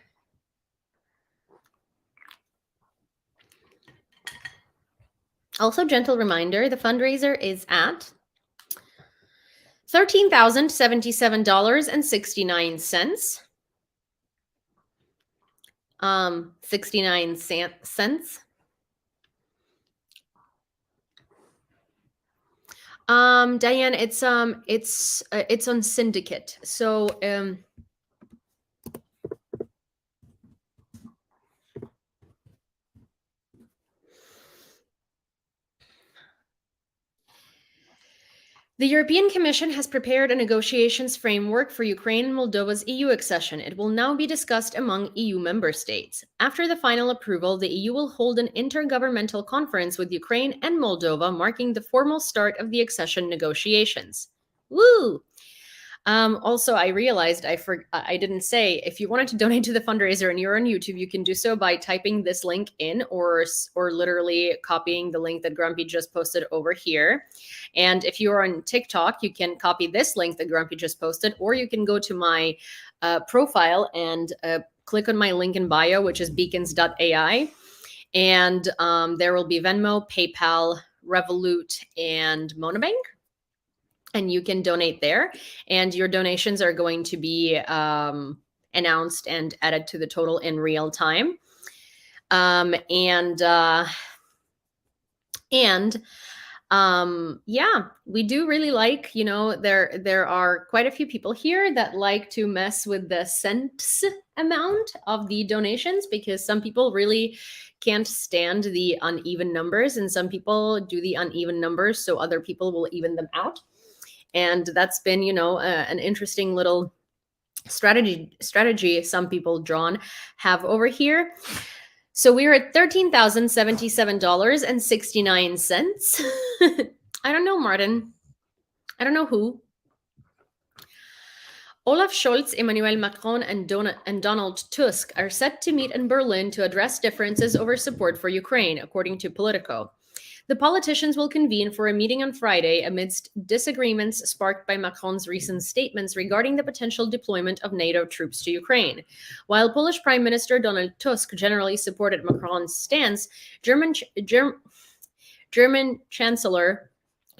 Also, gentle reminder, the fundraiser is at $13,077.69. 69 cents. Diane, it's on Syndicate. So the European Commission has prepared a negotiations framework for Ukraine and Moldova's EU accession. It will now be discussed among EU member states. After the final approval, the EU will hold an intergovernmental conference with Ukraine and Moldova, marking the formal start of the accession negotiations. Woo! Also, I realized I didn't say, if you wanted to donate to the fundraiser and you're on YouTube, you can do so by typing this link in, or literally copying the link that Grumpy just posted over here. And if you're on TikTok, you can copy this link that Grumpy just posted, or you can go to my profile and click on my link in bio, which is beacons.ai. And there will be Venmo, PayPal, Revolut, and Monobank. And you can donate there, and your donations are going to be announced and added to the total in real time. Yeah, we do really like, there are quite a few people here that like to mess with the cents amount of the donations, because some people really can't stand the uneven numbers, and some people do the uneven numbers so other people will even them out. And that's been, an interesting little strategy some people, John, have over here. So we're at $13,077.69. I don't know, Martin. I don't know who. Olaf Scholz, Emmanuel Macron, and Donald Tusk are set to meet in Berlin to address differences over support for Ukraine, according to Politico. The politicians will convene for a meeting on Friday amidst disagreements sparked by Macron's recent statements regarding the potential deployment of NATO troops to Ukraine. While Polish Prime Minister Donald Tusk generally supported Macron's stance, German Chancellor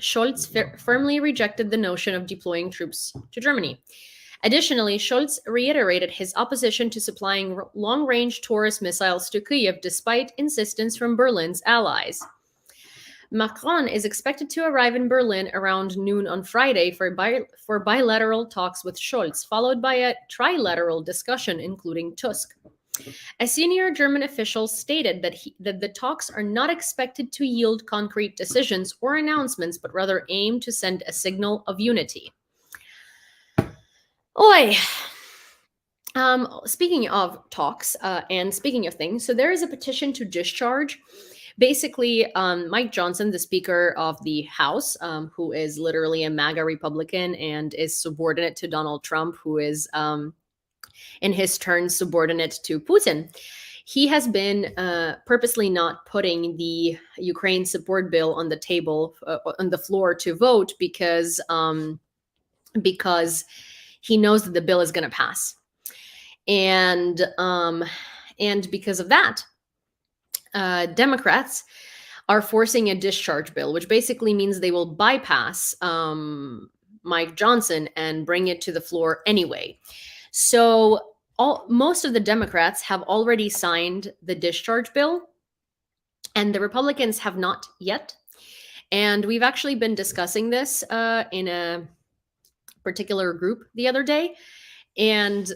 Scholz firmly rejected the notion of deploying troops to Germany. Additionally, Scholz reiterated his opposition to supplying long-range Taurus missiles to Kyiv despite insistence from Berlin's allies. Macron is expected to arrive in Berlin around noon on Friday for bilateral talks with Scholz, followed by a trilateral discussion including Tusk. A senior German official stated that the talks are not expected to yield concrete decisions or announcements, but rather aim to send a signal of unity. Oi! Speaking of talks and speaking of things, so there is a petition to discharge. Basically, Mike Johnson, the Speaker of the House, who is literally a MAGA Republican and is subordinate to Donald Trump, who is, in his turn, subordinate to Putin. He has been purposely not putting the Ukraine support bill on the table, on the floor to vote, because he knows that the bill is going to pass. And because of that, Democrats are forcing a discharge bill, which basically means they will bypass Mike Johnson and bring it to the floor anyway. So most of the Democrats have already signed the discharge bill, and the Republicans have not yet. And we've actually been discussing this in a particular group the other day. And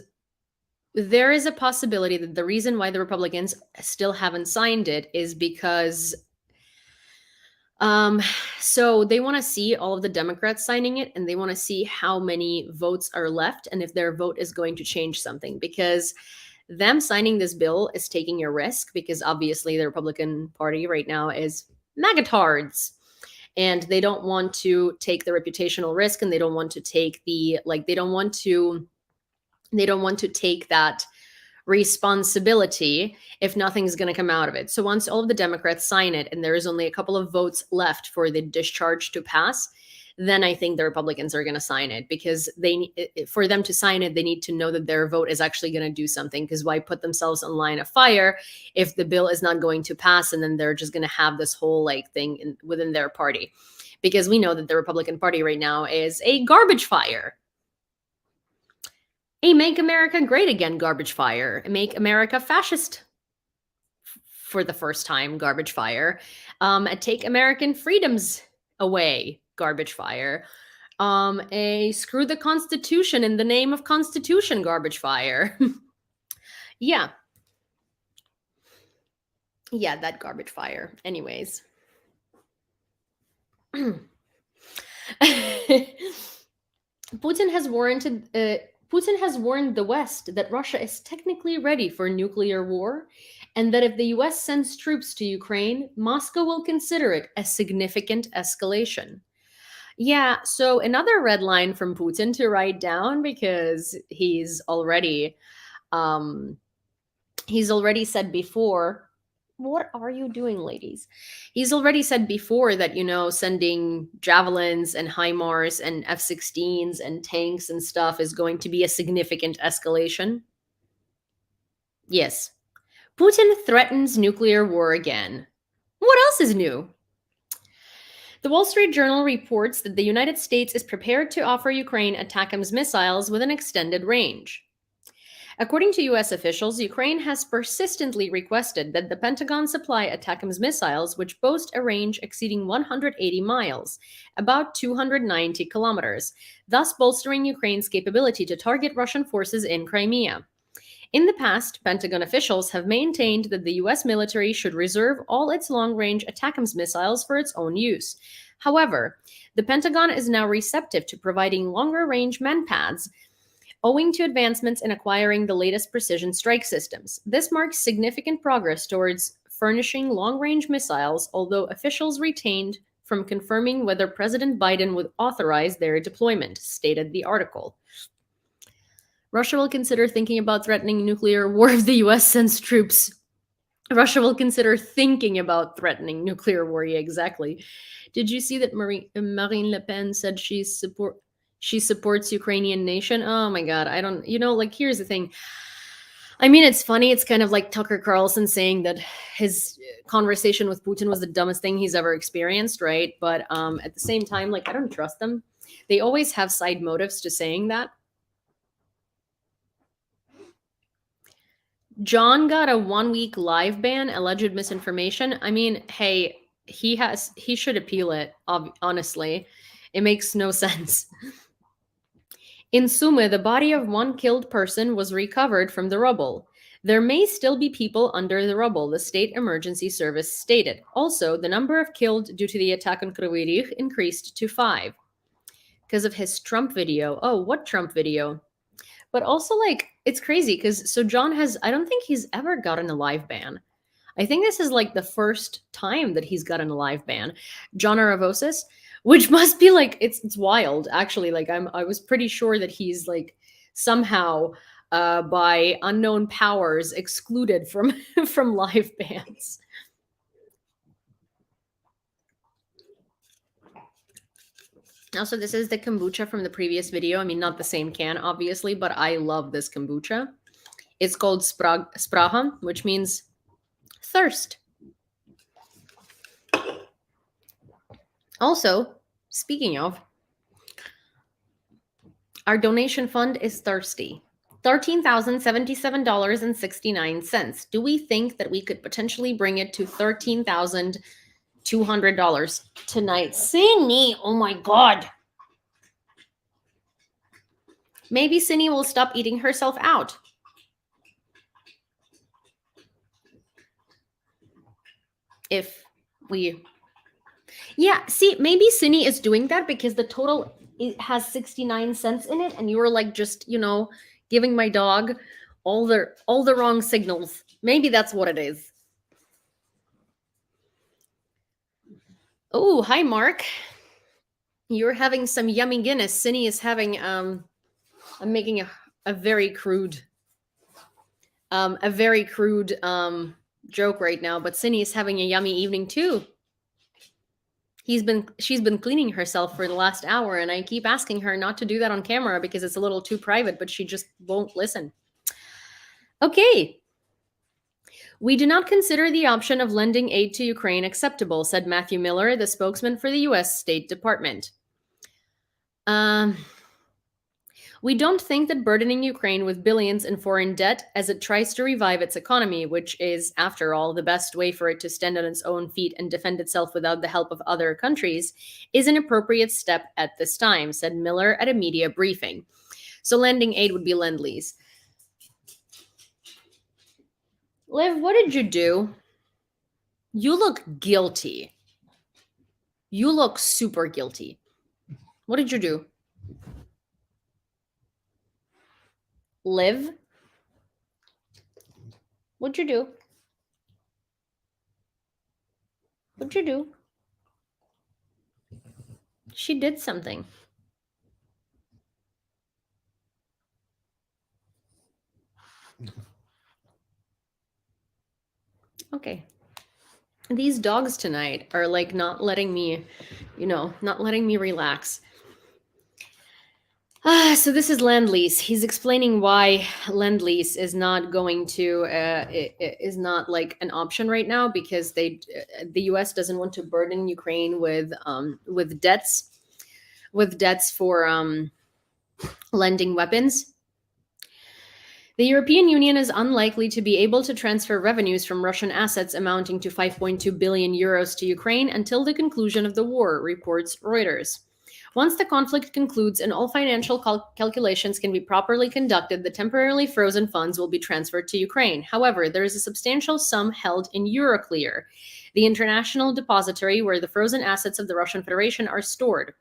there is a possibility that the reason why the Republicans still haven't signed it is because so they want to see all of the Democrats signing it, and they want to see how many votes are left and if their vote is going to change something, because them signing this bill is taking a risk, because obviously the Republican Party right now is magatards, and they don't want to take the reputational risk, and they don't want to take the they don't want to take that responsibility if nothing's going to come out of it. So once all of the Democrats sign it and there is only a couple of votes left for the discharge to pass, then I think the Republicans are going to sign it, because for them to sign it, they need to know that their vote is actually going to do something, because why put themselves on line of fire if the bill is not going to pass, and then they're just going to have this whole thing within their party, because we know that the Republican Party right now is a garbage fire. A Make America Great Again garbage fire. A Make America Fascist for the first time garbage fire. A Take American Freedoms Away garbage fire. A Screw the Constitution in the Name of Constitution garbage fire. Yeah. Yeah, that garbage fire. Anyways. Putin has warned the West that Russia is technically ready for nuclear war, and that if the US sends troops to Ukraine, Moscow will consider it a significant escalation. Yeah, so another red line from Putin to write down, because um he's already said before. What are you doing, ladies? He's already said before that, sending javelins and HIMARS and F-16s and tanks and stuff is going to be a significant escalation. Yes. Putin threatens nuclear war again. What else is new? The Wall Street Journal reports that the United States is prepared to offer Ukraine ATACMS missiles with an extended range. According to US officials, Ukraine has persistently requested that the Pentagon supply ATACMS missiles, which boast a range exceeding 180 miles, about 290 kilometers, thus bolstering Ukraine's capability to target Russian forces in Crimea. In the past, Pentagon officials have maintained that the US military should reserve all its long-range ATACMS missiles for its own use. However, the Pentagon is now receptive to providing longer-range manpads, owing to advancements in acquiring the latest precision strike systems. This marks significant progress towards furnishing long-range missiles, although officials retained from confirming whether President Biden would authorize their deployment, stated the article. Russia will consider thinking about threatening nuclear war if the US sends troops. Russia will consider thinking about threatening nuclear war. Yeah, exactly. Did you see that Marine Le Pen said she supports Ukrainian nation? Oh my god, I don't, here's the thing. I mean, it's funny. It's kind of like Tucker Carlson saying that his conversation with Putin was the dumbest thing he's ever experienced, right? But at the same time, I don't trust them. They always have side motives to saying that. John got a 1-week live ban, alleged misinformation. I mean, hey, he should appeal it, honestly. It makes no sense. In Sumy, the body of one killed person was recovered from the rubble. There may still be people under the rubble, the state emergency service stated. Also, the number of killed due to the attack on Kryvyi Rih increased to 5. Because of his Trump video. Oh, what Trump video? But also, it's crazy because John I don't think he's ever gotten a live ban. I think this is the first time that he's gotten a live ban. John Aravosis, which must be it's wild actually. I was pretty sure that he's somehow by unknown powers excluded from from live bans. Also, this is the kombucha from the previous video. I mean, not the same can, obviously, but I love this kombucha. It's called Spraha, which means thirst. Also, speaking of, our donation fund is thirsty. $13,077.69. Do we think that we could potentially bring it to $13,200 tonight? Sydney, oh my god. Maybe Sydney will stop eating herself out. If we... Yeah, see, maybe Sydney is doing that because the total has 69 cents in it, and you were just, giving my dog all the wrong signals. Maybe that's what it is. Oh, hi, Mark. You're having some yummy Guinness. Sydney is having I'm making a very crude joke right now, but Sydney is having a yummy evening too. She's been cleaning herself for the last hour, and I keep asking her not to do that on camera because it's a little too private, but she just won't listen. Okay. We do not consider the option of lending aid to Ukraine acceptable, said Matthew Miller, the spokesman for the U.S. State Department. We don't think that burdening Ukraine with billions in foreign debt as it tries to revive its economy, which is, after all, the best way for it to stand on its own feet and defend itself without the help of other countries, is an appropriate step at this time, said Miller at a media briefing. So lending aid would be Lend-Lease. Liv, what did you do? You look guilty. You look super guilty. What did you do? Liv? What'd you do? What'd you do? She did something. Okay. These dogs tonight are like not letting me, not letting me relax. So this is Lend-Lease. He's explaining why Lend-Lease is not going to is not like an option right now because the U.S. doesn't want to burden Ukraine with debts for lending weapons. The European Union is unlikely to be able to transfer revenues from Russian assets amounting to 5.2 billion euros to Ukraine until the conclusion of the war, reports Reuters. Once the conflict concludes and all financial calculations can be properly conducted, the temporarily frozen funds will be transferred to Ukraine. However, there is a substantial sum held in Euroclear, the international depository where the frozen assets of the Russian Federation are stored.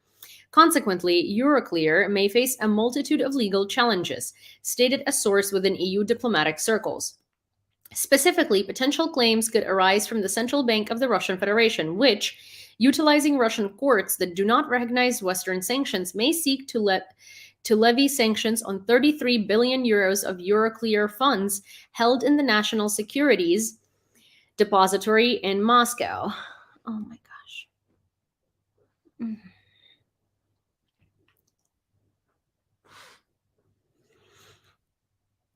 Consequently, Euroclear may face a multitude of legal challenges, stated a source within EU diplomatic circles. Specifically, potential claims could arise from the Central Bank of the Russian Federation, which, utilizing Russian courts that do not recognize Western sanctions, may seek to levy sanctions on 33 billion euros of Euroclear funds held in the National Securities Depository in Moscow. Oh my gosh.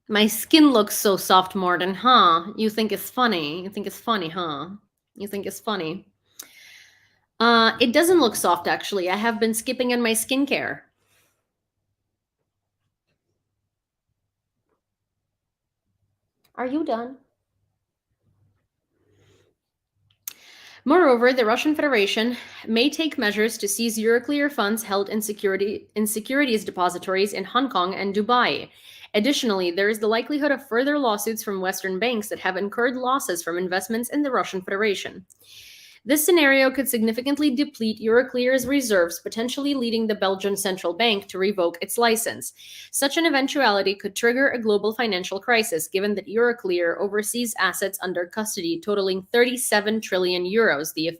My skin looks so soft, Morton, huh? You think it's funny. You think it's funny, huh? You think it's funny. It doesn't look soft, actually. I have been skipping on my skincare. Are you done? Moreover, the Russian Federation may take measures to seize Euroclear funds held in securities depositories in Hong Kong and Dubai. Additionally, there is the likelihood of further lawsuits from Western banks that have incurred losses from investments in the Russian Federation. This scenario could significantly deplete Euroclear's reserves, potentially leading the Belgian central bank to revoke its license. Such an eventuality could trigger a global financial crisis, given that Euroclear oversees assets under custody totaling 37 trillion euros, the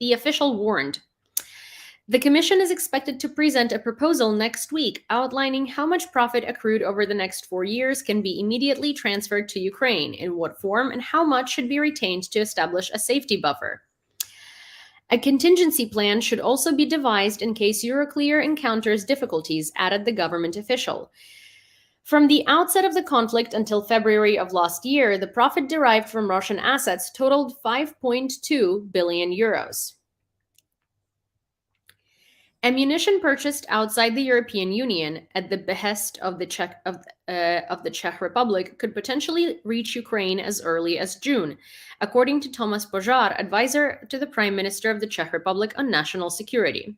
official warned. The Commission is expected to present a proposal next week outlining how much profit accrued over the next 4 years can be immediately transferred to Ukraine, in what form, and how much should be retained to establish a safety buffer. A contingency plan should also be devised in case Euroclear encounters difficulties, added the government official. From the outset of the conflict until February of last year, the profit derived from Russian assets totaled 5.2 billion euros. Ammunition purchased outside the European Union at the behest of the Czech Republic could potentially reach Ukraine as early as June, according to Tomas Požár, advisor to the Prime Minister of the Czech Republic on national security.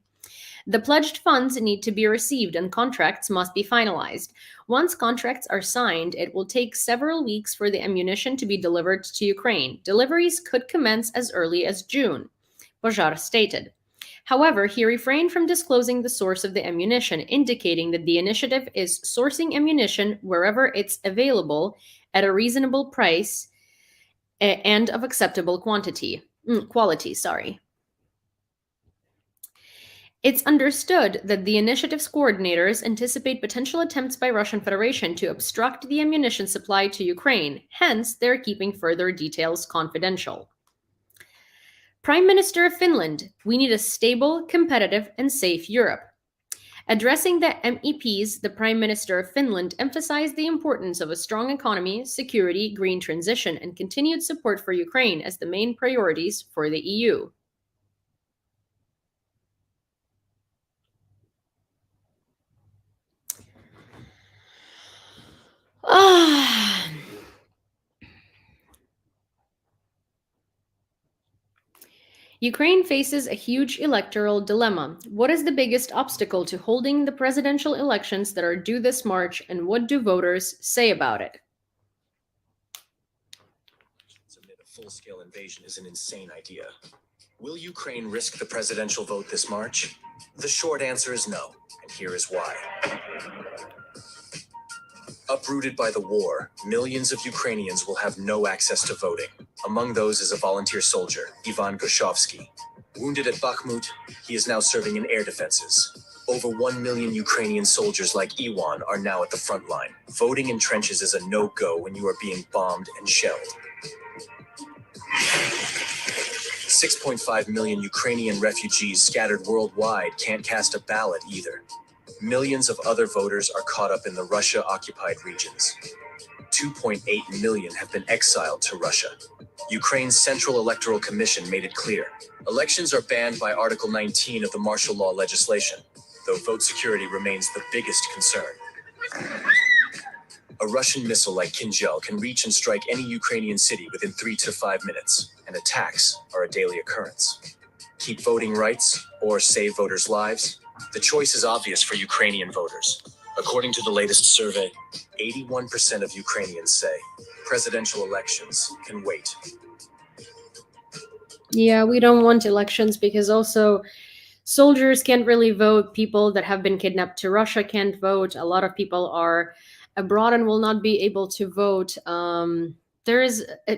The pledged funds need to be received and contracts must be finalized. Once contracts are signed, it will take several weeks for the ammunition to be delivered to Ukraine. Deliveries could commence as early as June, Požár stated. However, he refrained from disclosing the source of the ammunition, indicating that the initiative is sourcing ammunition wherever it's available at a reasonable price and of acceptable quality. It's understood that the initiative's coordinators anticipate potential attempts by Russian Federation to obstruct the ammunition supply to Ukraine. Hence, they're keeping further details confidential. Prime Minister of Finland, we need a stable, competitive, and safe Europe. Addressing the MEPs, the Prime Minister of Finland emphasized the importance of a strong economy, security, green transition, and continued support for Ukraine as the main priorities for the EU. Ukraine faces a huge electoral dilemma. What is the biggest obstacle to holding the presidential elections that are due this March, and what do voters say about it? Submit a full-scale invasion is an insane idea. Will Ukraine risk the presidential vote this March? The short answer is no, and here is why. Uprooted by the war, millions of Ukrainians will have no access to voting. Among those is a volunteer soldier, Ivan Goshovsky. Wounded at Bakhmut, he is now serving in air defenses. Over 1 million Ukrainian soldiers like Iwan are now at the front line. Voting in trenches is a no-go when you are being bombed and shelled. 6.5 million Ukrainian refugees scattered worldwide can't cast a ballot either. Millions of other voters are caught up in the Russia-occupied regions. 2.8 million have been exiled to Russia. Ukraine's Central Electoral Commission made it clear. Elections are banned by Article 19 of the martial law legislation, though vote security remains the biggest concern. A Russian missile like Kinjal can reach and strike any Ukrainian city within 3 to 5 minutes, and attacks are a daily occurrence. Keep voting rights or save voters' lives? The choice is obvious for Ukrainian voters. According to the latest survey, 81% of Ukrainians say presidential elections can wait. Yeah, we don't want elections because also soldiers can't really vote. People that have been kidnapped to Russia can't vote. A lot of people are abroad and will not be able to vote.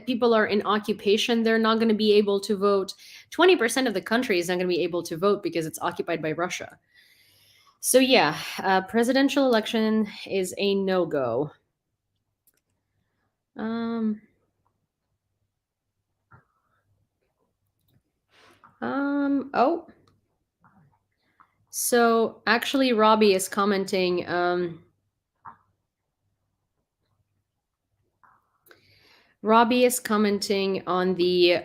People are in occupation. They're not going to be able to vote. 20% of the country is not going to be able to vote because it's occupied by Russia. So yeah, presidential election is a no-go. Oh. So actually Robbie is commenting on the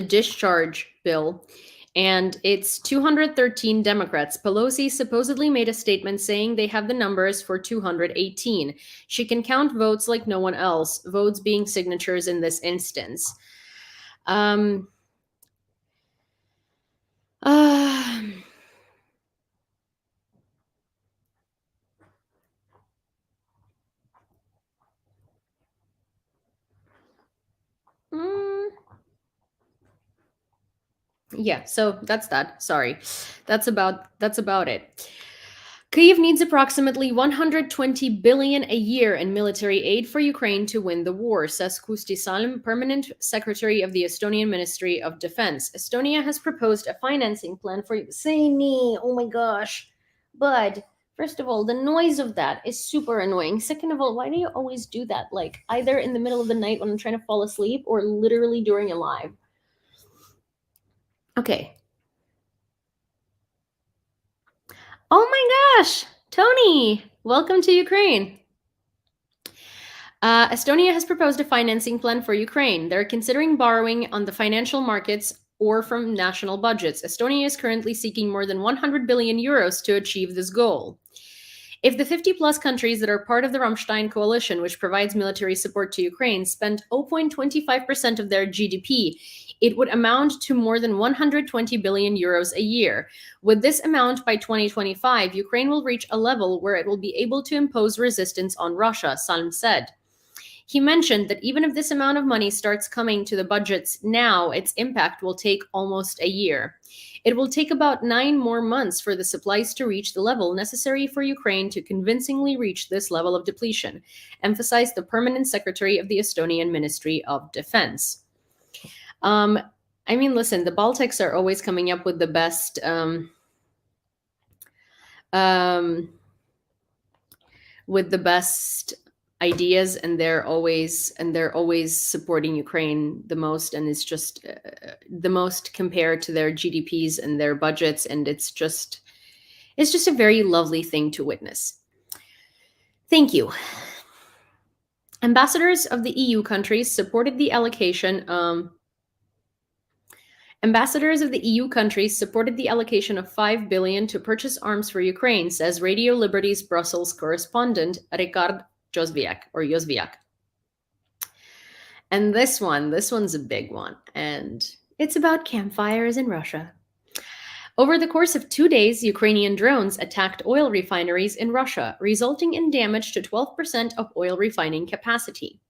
discharge bill, and it's 213 Democrats. Pelosi supposedly made a statement saying they have the numbers for 218. She can count votes like no one else, votes being signatures in this instance. Yeah, so that's that. Sorry. That's about it. Kyiv needs approximately 120 billion a year in military aid for Ukraine to win the war, says Kusti Salm, permanent secretary of the Estonian Ministry of Defense. Estonia has proposed a financing plan for Seni. Oh my gosh. But first of all, the noise of that is super annoying. Second of all, why do you always do that? Like either in the middle of the night when I'm trying to fall asleep or literally during a live. Okay. Oh my gosh, Tony, welcome to Ukraine. Estonia has proposed a financing plan for Ukraine. They're considering borrowing on the financial markets or from national budgets. Estonia is currently seeking more than 100 billion euros to achieve this goal. If the 50 plus countries that are part of the Rammstein coalition, which provides military support to Ukraine, spent 0.25% of their GDP, it would amount to more than 120 billion euros a year. With this amount by 2025, Ukraine will reach a level where it will be able to impose resistance on Russia, Salm said. He mentioned that even if this amount of money starts coming to the budgets now, its impact will take almost a year. It will take about 9 more months for the supplies to reach the level necessary for Ukraine to convincingly reach this level of depletion, emphasized the permanent secretary of the Estonian Ministry of Defense. Listen, the Baltics are always coming up with the best ideas, and they're always supporting Ukraine the most, and it's just the most compared to their GDPs and their budgets, and it's just a very lovely thing to witness. Thank you. Ambassadors of the EU countries supported the allocation Ambassadors of the EU countries supported the allocation of 5 billion to purchase arms for Ukraine, says Radio Liberty's Brussels correspondent Ricard Jozwiak. And this one's a big one. And It's about campfires in Russia. Over the course of 2 days, Ukrainian drones attacked oil refineries in Russia, resulting in damage to 12% of oil refining capacity.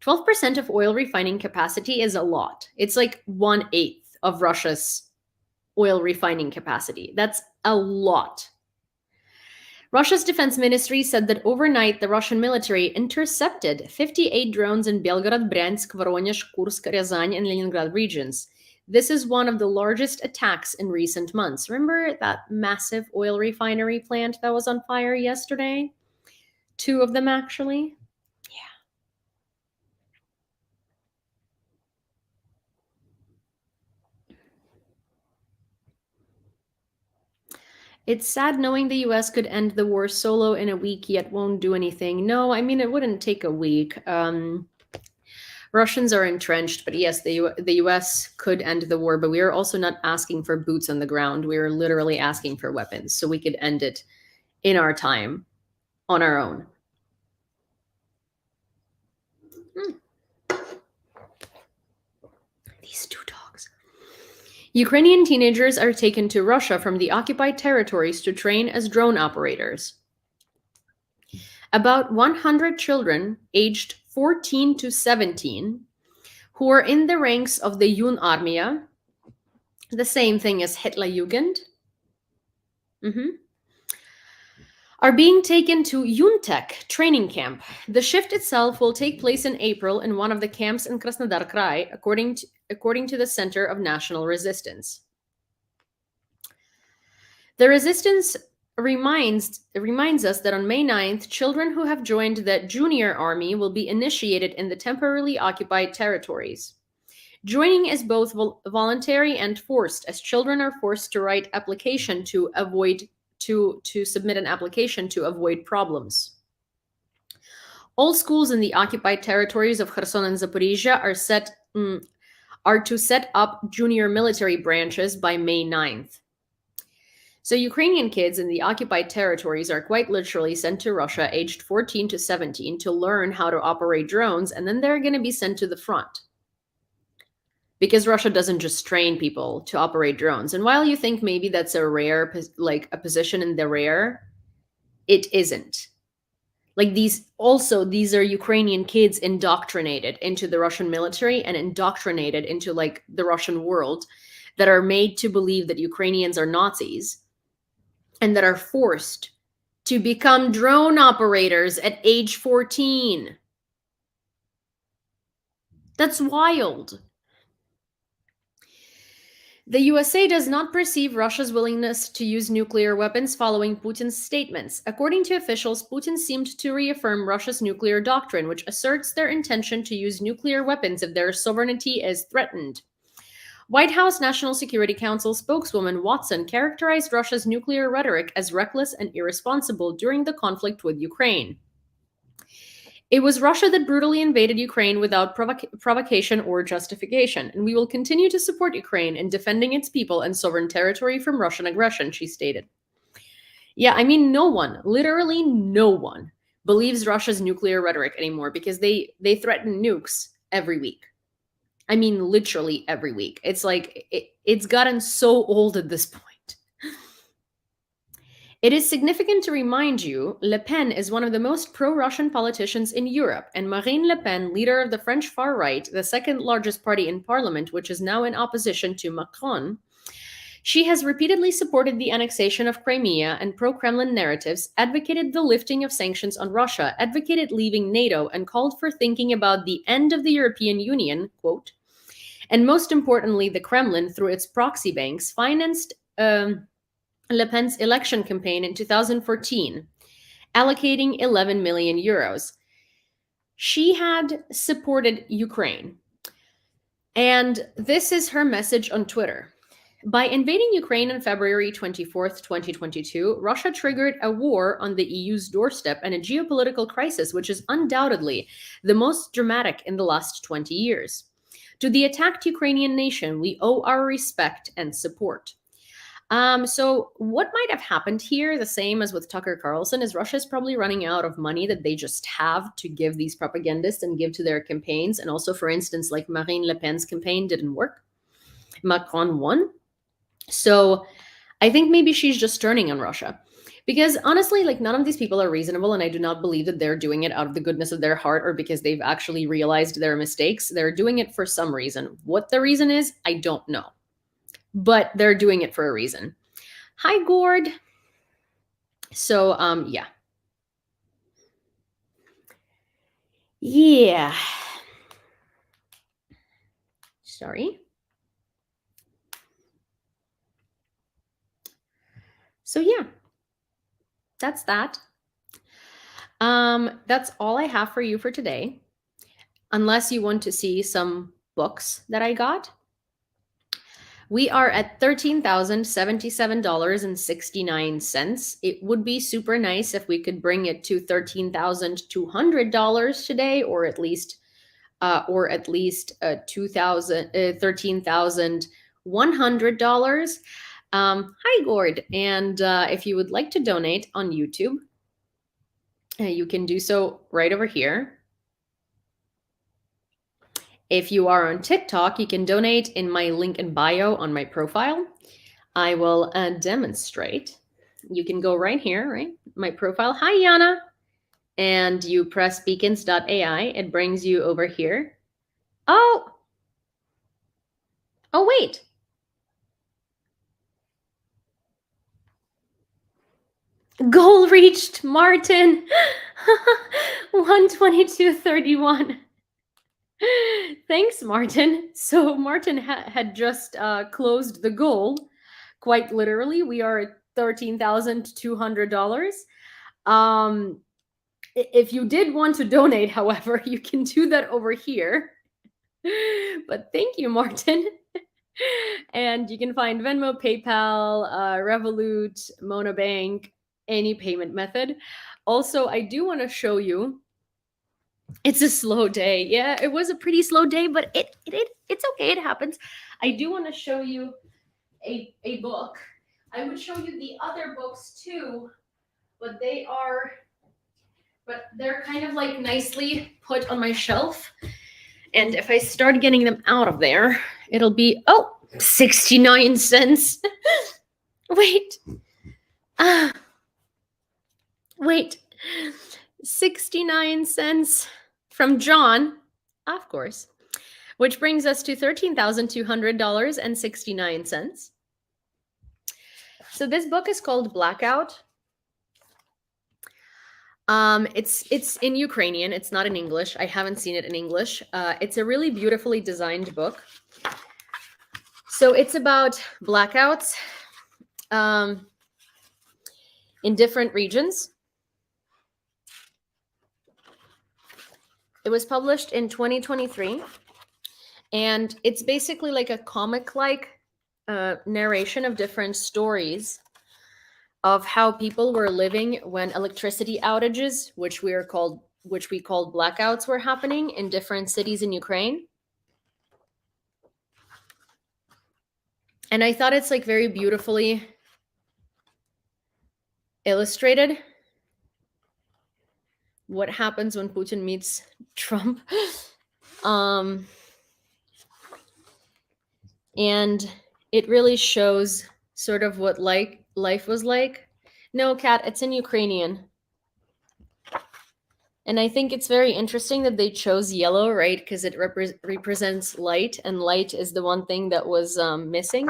12% of oil refining capacity is a lot. It's like 1/8 of Russia's oil refining capacity. That's a lot. Russia's defense ministry said that overnight the Russian military intercepted 58 drones in Belgorod, Bryansk, Voronezh, Kursk, Ryazan, and Leningrad regions. This is one of the largest attacks in recent months. Remember that massive oil refinery plant that was on fire yesterday? Two of them, actually. It's sad knowing the US could end the war solo in a week, yet won't do anything. No, I mean, it wouldn't take a week. Russians are entrenched, but yes, the US could end the war, but we are also not asking for boots on the ground. We are literally asking for weapons so we could end it in our time on our own. These two dogs. Ukrainian teenagers are taken to Russia from the occupied territories to train as drone operators. About 100 children aged 14 to 17 who are in the ranks of the Junarmia, the same thing as Hitlerjugend, are being taken to Yuntech training camp. The shift itself will take place in April in one of the camps in Krasnodar Krai, according to the Center of National Resistance. The resistance reminds us that on May 9th, children who have joined the junior army will be initiated in the temporarily occupied territories. Joining is both voluntary and forced, as children are forced to write application to submit an application to avoid problems. All schools in the occupied territories of Kherson and Zaporizhia are to set up junior military branches by May 9th. So Ukrainian kids in the occupied territories are quite literally sent to Russia aged 14 to 17 to learn how to operate drones, and then they're going to be sent to the front. Because Russia doesn't just train people to operate drones. And while you think maybe that's a rare, like a position in the rare, it isn't. Like these are Ukrainian kids indoctrinated into the Russian military and indoctrinated into like the Russian world that are made to believe that Ukrainians are Nazis and that are forced to become drone operators at age 14. That's wild. The USA does not perceive Russia's willingness to use nuclear weapons following Putin's statements. According to officials, Putin seemed to reaffirm Russia's nuclear doctrine, which asserts their intention to use nuclear weapons if their sovereignty is threatened. White House National Security Council spokeswoman Watson characterized Russia's nuclear rhetoric as reckless and irresponsible during the conflict with Ukraine. It was Russia that brutally invaded Ukraine without provocation or justification, and we will continue to support Ukraine in defending its people and sovereign territory from Russian aggression, she stated. Yeah, I mean, no one, literally no one, believes Russia's nuclear rhetoric anymore because they threaten nukes every week. I mean, literally every week. It's like, it's gotten so old at this point. It is significant to remind you, Le Pen is one of the most pro-Russian politicians in Europe, and Marine Le Pen, leader of the French far right, the second largest party in parliament, which is now in opposition to Macron, she has repeatedly supported the annexation of Crimea and pro-Kremlin narratives, advocated the lifting of sanctions on Russia, advocated leaving NATO, and called for thinking about the end of the European Union, quote, and most importantly, the Kremlin, through its proxy banks, financed Le Pen's election campaign in 2014, allocating 11 million euros. She had supported Ukraine. And this is her message on Twitter. By invading Ukraine on February 24th, 2022, Russia triggered a war on the EU's doorstep and a geopolitical crisis, which is undoubtedly the most dramatic in the last 20 years. To the attacked Ukrainian nation, we owe our respect and support. So what might have happened here, the same as with Tucker Carlson, is Russia's probably running out of money that they just have to give these propagandists and give to their campaigns. And also, for instance, like Marine Le Pen's campaign didn't work. Macron won. So I think maybe she's just turning on Russia. Because honestly, like none of these people are reasonable, and I do not believe that they're doing it out of the goodness of their heart or because they've actually realized their mistakes. They're doing it for some reason. What the reason is, I don't know. But they're doing it for a reason. Hi, Gord. So, yeah. Yeah. Sorry. So, yeah. That's that. That's all I have for you for today. Unless you want to see some books that I got. We are at $13,077.69. It would be super nice if we could bring it to $13,200 today, or at least 13,100. Hi, Gord. And if you would like to donate on YouTube, you can do so right over here. If you are on TikTok, you can donate in my link in bio on my profile. I will demonstrate. You can go right here, right? My profile. Hi, Yana. And you press beacons.ai. It brings you over here. Oh, wait. Goal reached, Martin. 122.31. Thanks, Martin. So Martin had just closed the goal. Quite literally, we are at $13,200. If you did want to donate, however, you can do that over here. But thank you, Martin. And you can find Venmo, PayPal, Revolut, Monobank, any payment method. Also, I do want to show you. It's a slow day. Yeah, it was a pretty slow day, but it's okay. It happens. I do want to show you a book. I would show you the other books too, but they're kind of like nicely put on my shelf. And if I start getting them out of there, it'll be 69 cents. Wait. Wait. 69 cents from John, of course, which brings us to $13,200.69. So this book is called Blackout. It's in Ukrainian. It's not in English. I haven't seen it in English. It's a really beautifully designed book. So it's about blackouts in different regions. It was published in 2023, and it's basically like a comic-like narration of different stories of how people were living when electricity outages, which we called blackouts, were happening in different cities in Ukraine. And I thought it's like very beautifully illustrated what happens when Putin meets Trump. And it really shows sort of what life was like. No, Kat, it's in Ukrainian. And I think it's very interesting that they chose yellow, right? Because it represents light, and light is the one thing that was missing.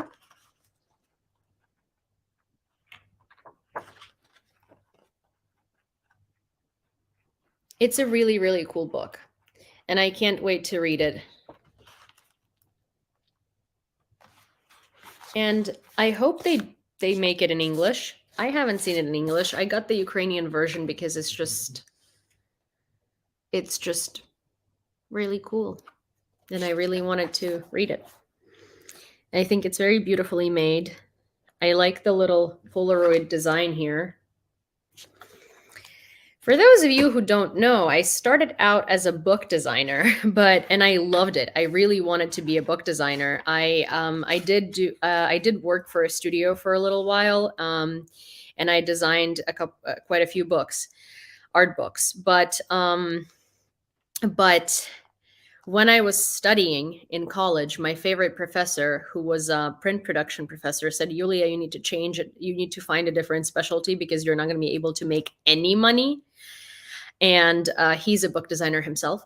It's a really, really cool book, and I can't wait to read it. And I hope they make it in English. I haven't seen it in English. I got the Ukrainian version because it's just really cool. And I really wanted to read it. I think it's very beautifully made. I like the little Polaroid design here. For those of you who don't know, I started out as a book designer, and I loved it. I really wanted to be a book designer. I did work for a studio for a little while, and I designed quite a few books, art books. But When I was studying in college, my favorite professor, who was a print production professor, said, Yulia, you need to change it. You need to find a different specialty because you're not going to be able to make any money. And he's a book designer himself.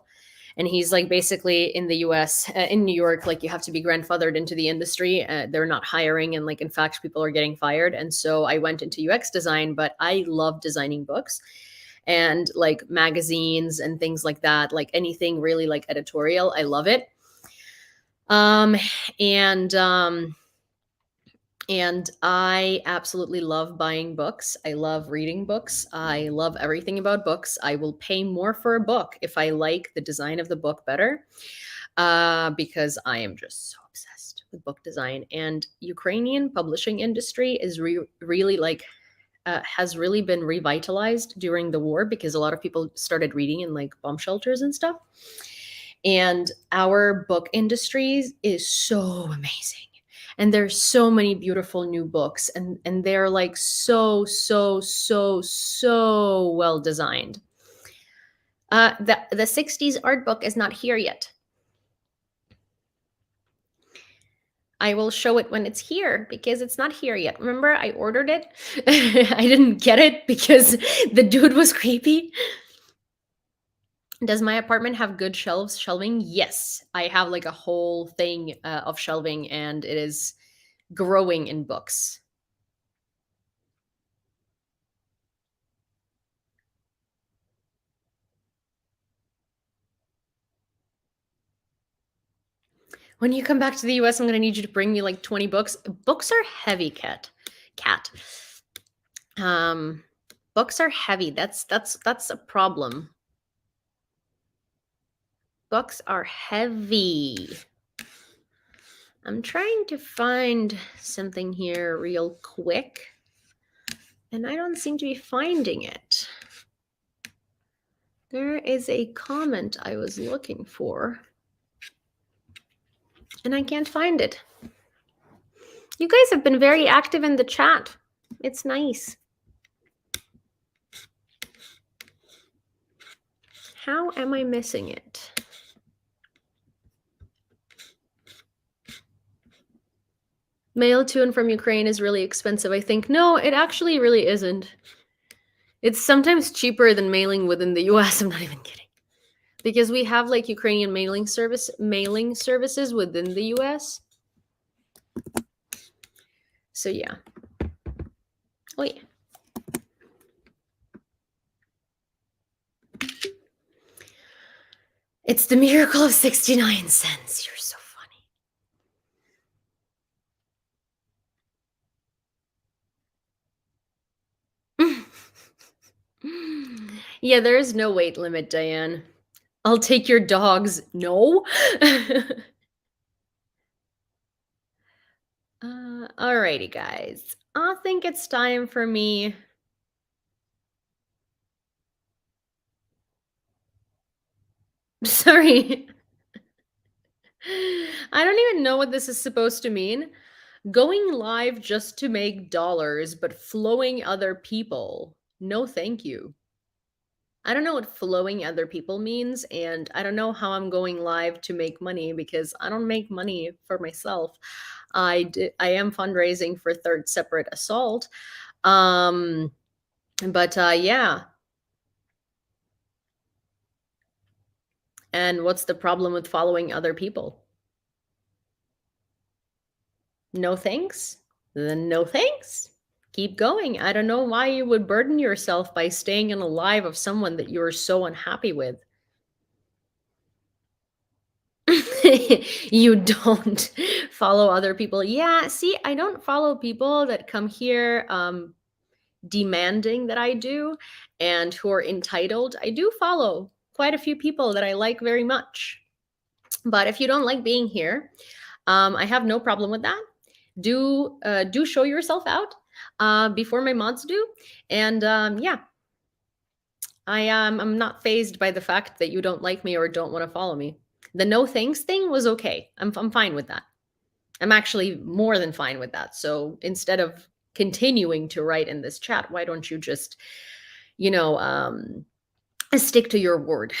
And he's like basically in the US, in New York, like you have to be grandfathered into the industry. They're not hiring. And like, in fact, people are getting fired. And so I went into UX design, but I love designing books and like magazines and things like that, like anything really like editorial. I love it. Um, and um, and I absolutely love buying books. I love reading books. I love everything about books. I will pay more for a book if I like the design of the book better, because I am just so obsessed with book design. And Ukrainian publishing industry is really like has really been revitalized during the war because a lot of people started reading in like bomb shelters and stuff. And our book industry is so amazing. And there's so many beautiful new books and they're like so well designed. The 60s art book is not here yet. I will show it when it's here because it's not here yet. Remember, I ordered it. I didn't get it because the dude was creepy. Does my apartment have good shelving? Yes. I have like a whole thing of shelving and it is growing in books. When you come back to the US, I'm going to need you to bring me like 20 books. Books are heavy, cat. Um books are heavy. That's a problem. Books are heavy. I'm trying to find something here real quick, and I don't seem to be finding it. There is a comment I was looking for, and I can't find it. You guys have been very active in the chat. It's nice. How am I missing it? Mail to and from Ukraine is really expensive, I think. No, it actually really isn't. It's sometimes cheaper than mailing within the US. I'm not even kidding. Because we have like Ukrainian mailing services within the US. So yeah. Oh yeah. It's the miracle of 69 cents. You're so funny. Yeah, there is no weight limit, Diane. I'll take your dogs. No. Alrighty, guys. I think it's time for me. Sorry. I don't even know what this is supposed to mean. Going live just to make dollars, but flowing other people. No, thank you. I don't know what flowing other people means, and I don't know how I'm going live to make money because I don't make money for myself. I am fundraising for Third Separate Assault. But yeah. And what's the problem with following other people? No thanks? Then no thanks. Keep going. I don't know why you would burden yourself by staying in a live of someone that you're so unhappy with. You don't follow other people. Yeah, see, I don't follow people that come here demanding that I do and who are entitled. I do follow quite a few people that I like very much. But if you don't like being here, I have no problem with that. Do show yourself out before my mods do, and yeah, I'm not phased by the fact that you don't like me or don't want to follow me. The no thanks thing was okay. I'm fine with that. I'm actually more than fine with that. So instead of continuing to write in this chat, why don't you just, you know, stick to your word?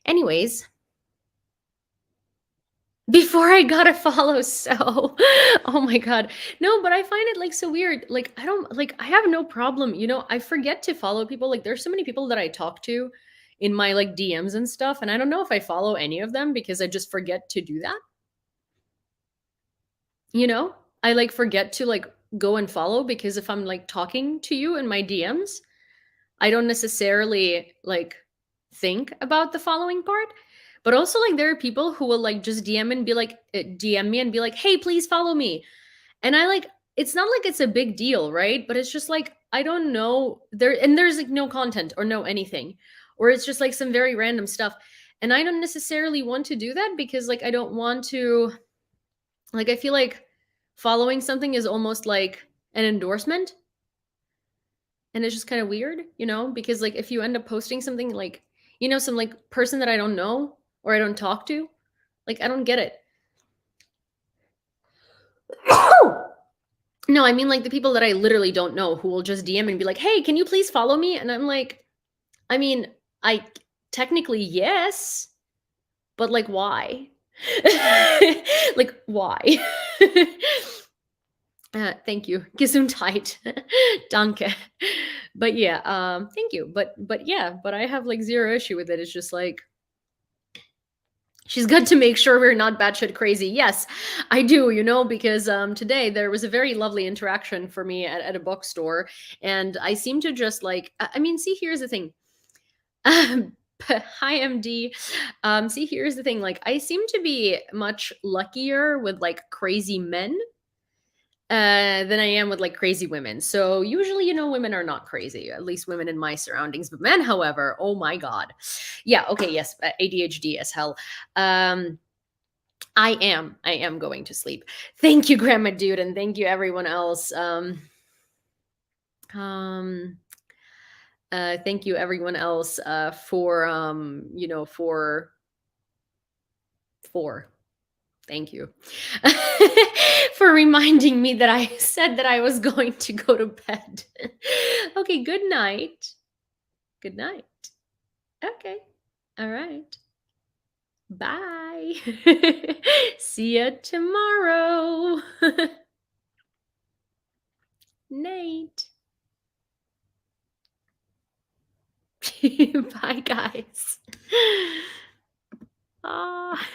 Anyways, before I got to follow, so oh my god. No, but I find it like so weird. Like I don't like I have no problem, I forget to follow people. Like there's so many people that I talk to in my like DMs and stuff, and I don't know if I follow any of them because I just forget to do that. You know? I like forget to like go and follow because if I'm like talking to you in my DMs, I don't necessarily like think about the following part. But also like there are people who will like just DM me and be like, "Hey, please follow me." And I like it's not like it's a big deal, right? But it's just like I don't know there's like no content or no anything. Or it's just like some very random stuff. And I don't necessarily want to do that because like I don't want to like I feel like following something is almost like an endorsement, and it's just kind of weird, because like if you end up posting something like, some like person that I don't know or I don't talk to, like I don't get it. No, I mean like the people that I literally don't know who will just DM and be like, "Hey, can you please follow me?" And I'm like, I mean, I technically yes, but like why? Like why? Thank you. Gesundheit. Danke. But yeah, thank you. But yeah, but I have like zero issue with it. It's just like she's good to make sure we're not batshit crazy. Yes, I do, because today there was a very lovely interaction for me at a bookstore, and I seem to just like I mean, see, here's the thing. Hi MD. See, here's the thing. Like, I seem to be much luckier with like crazy men than I am with like crazy women. So usually, women are not crazy, at least women in my surroundings. But men, however, oh my God. Yeah, okay, yes, ADHD as hell. I am going to sleep. Thank you, Grandma Dude, and thank you everyone else. Um Thank you everyone else for for thank you for reminding me that I said that I was going to go to bed. Okay, good night. Good night. Okay. All right. Bye. See ya tomorrow. Night. Bye, guys. Ah.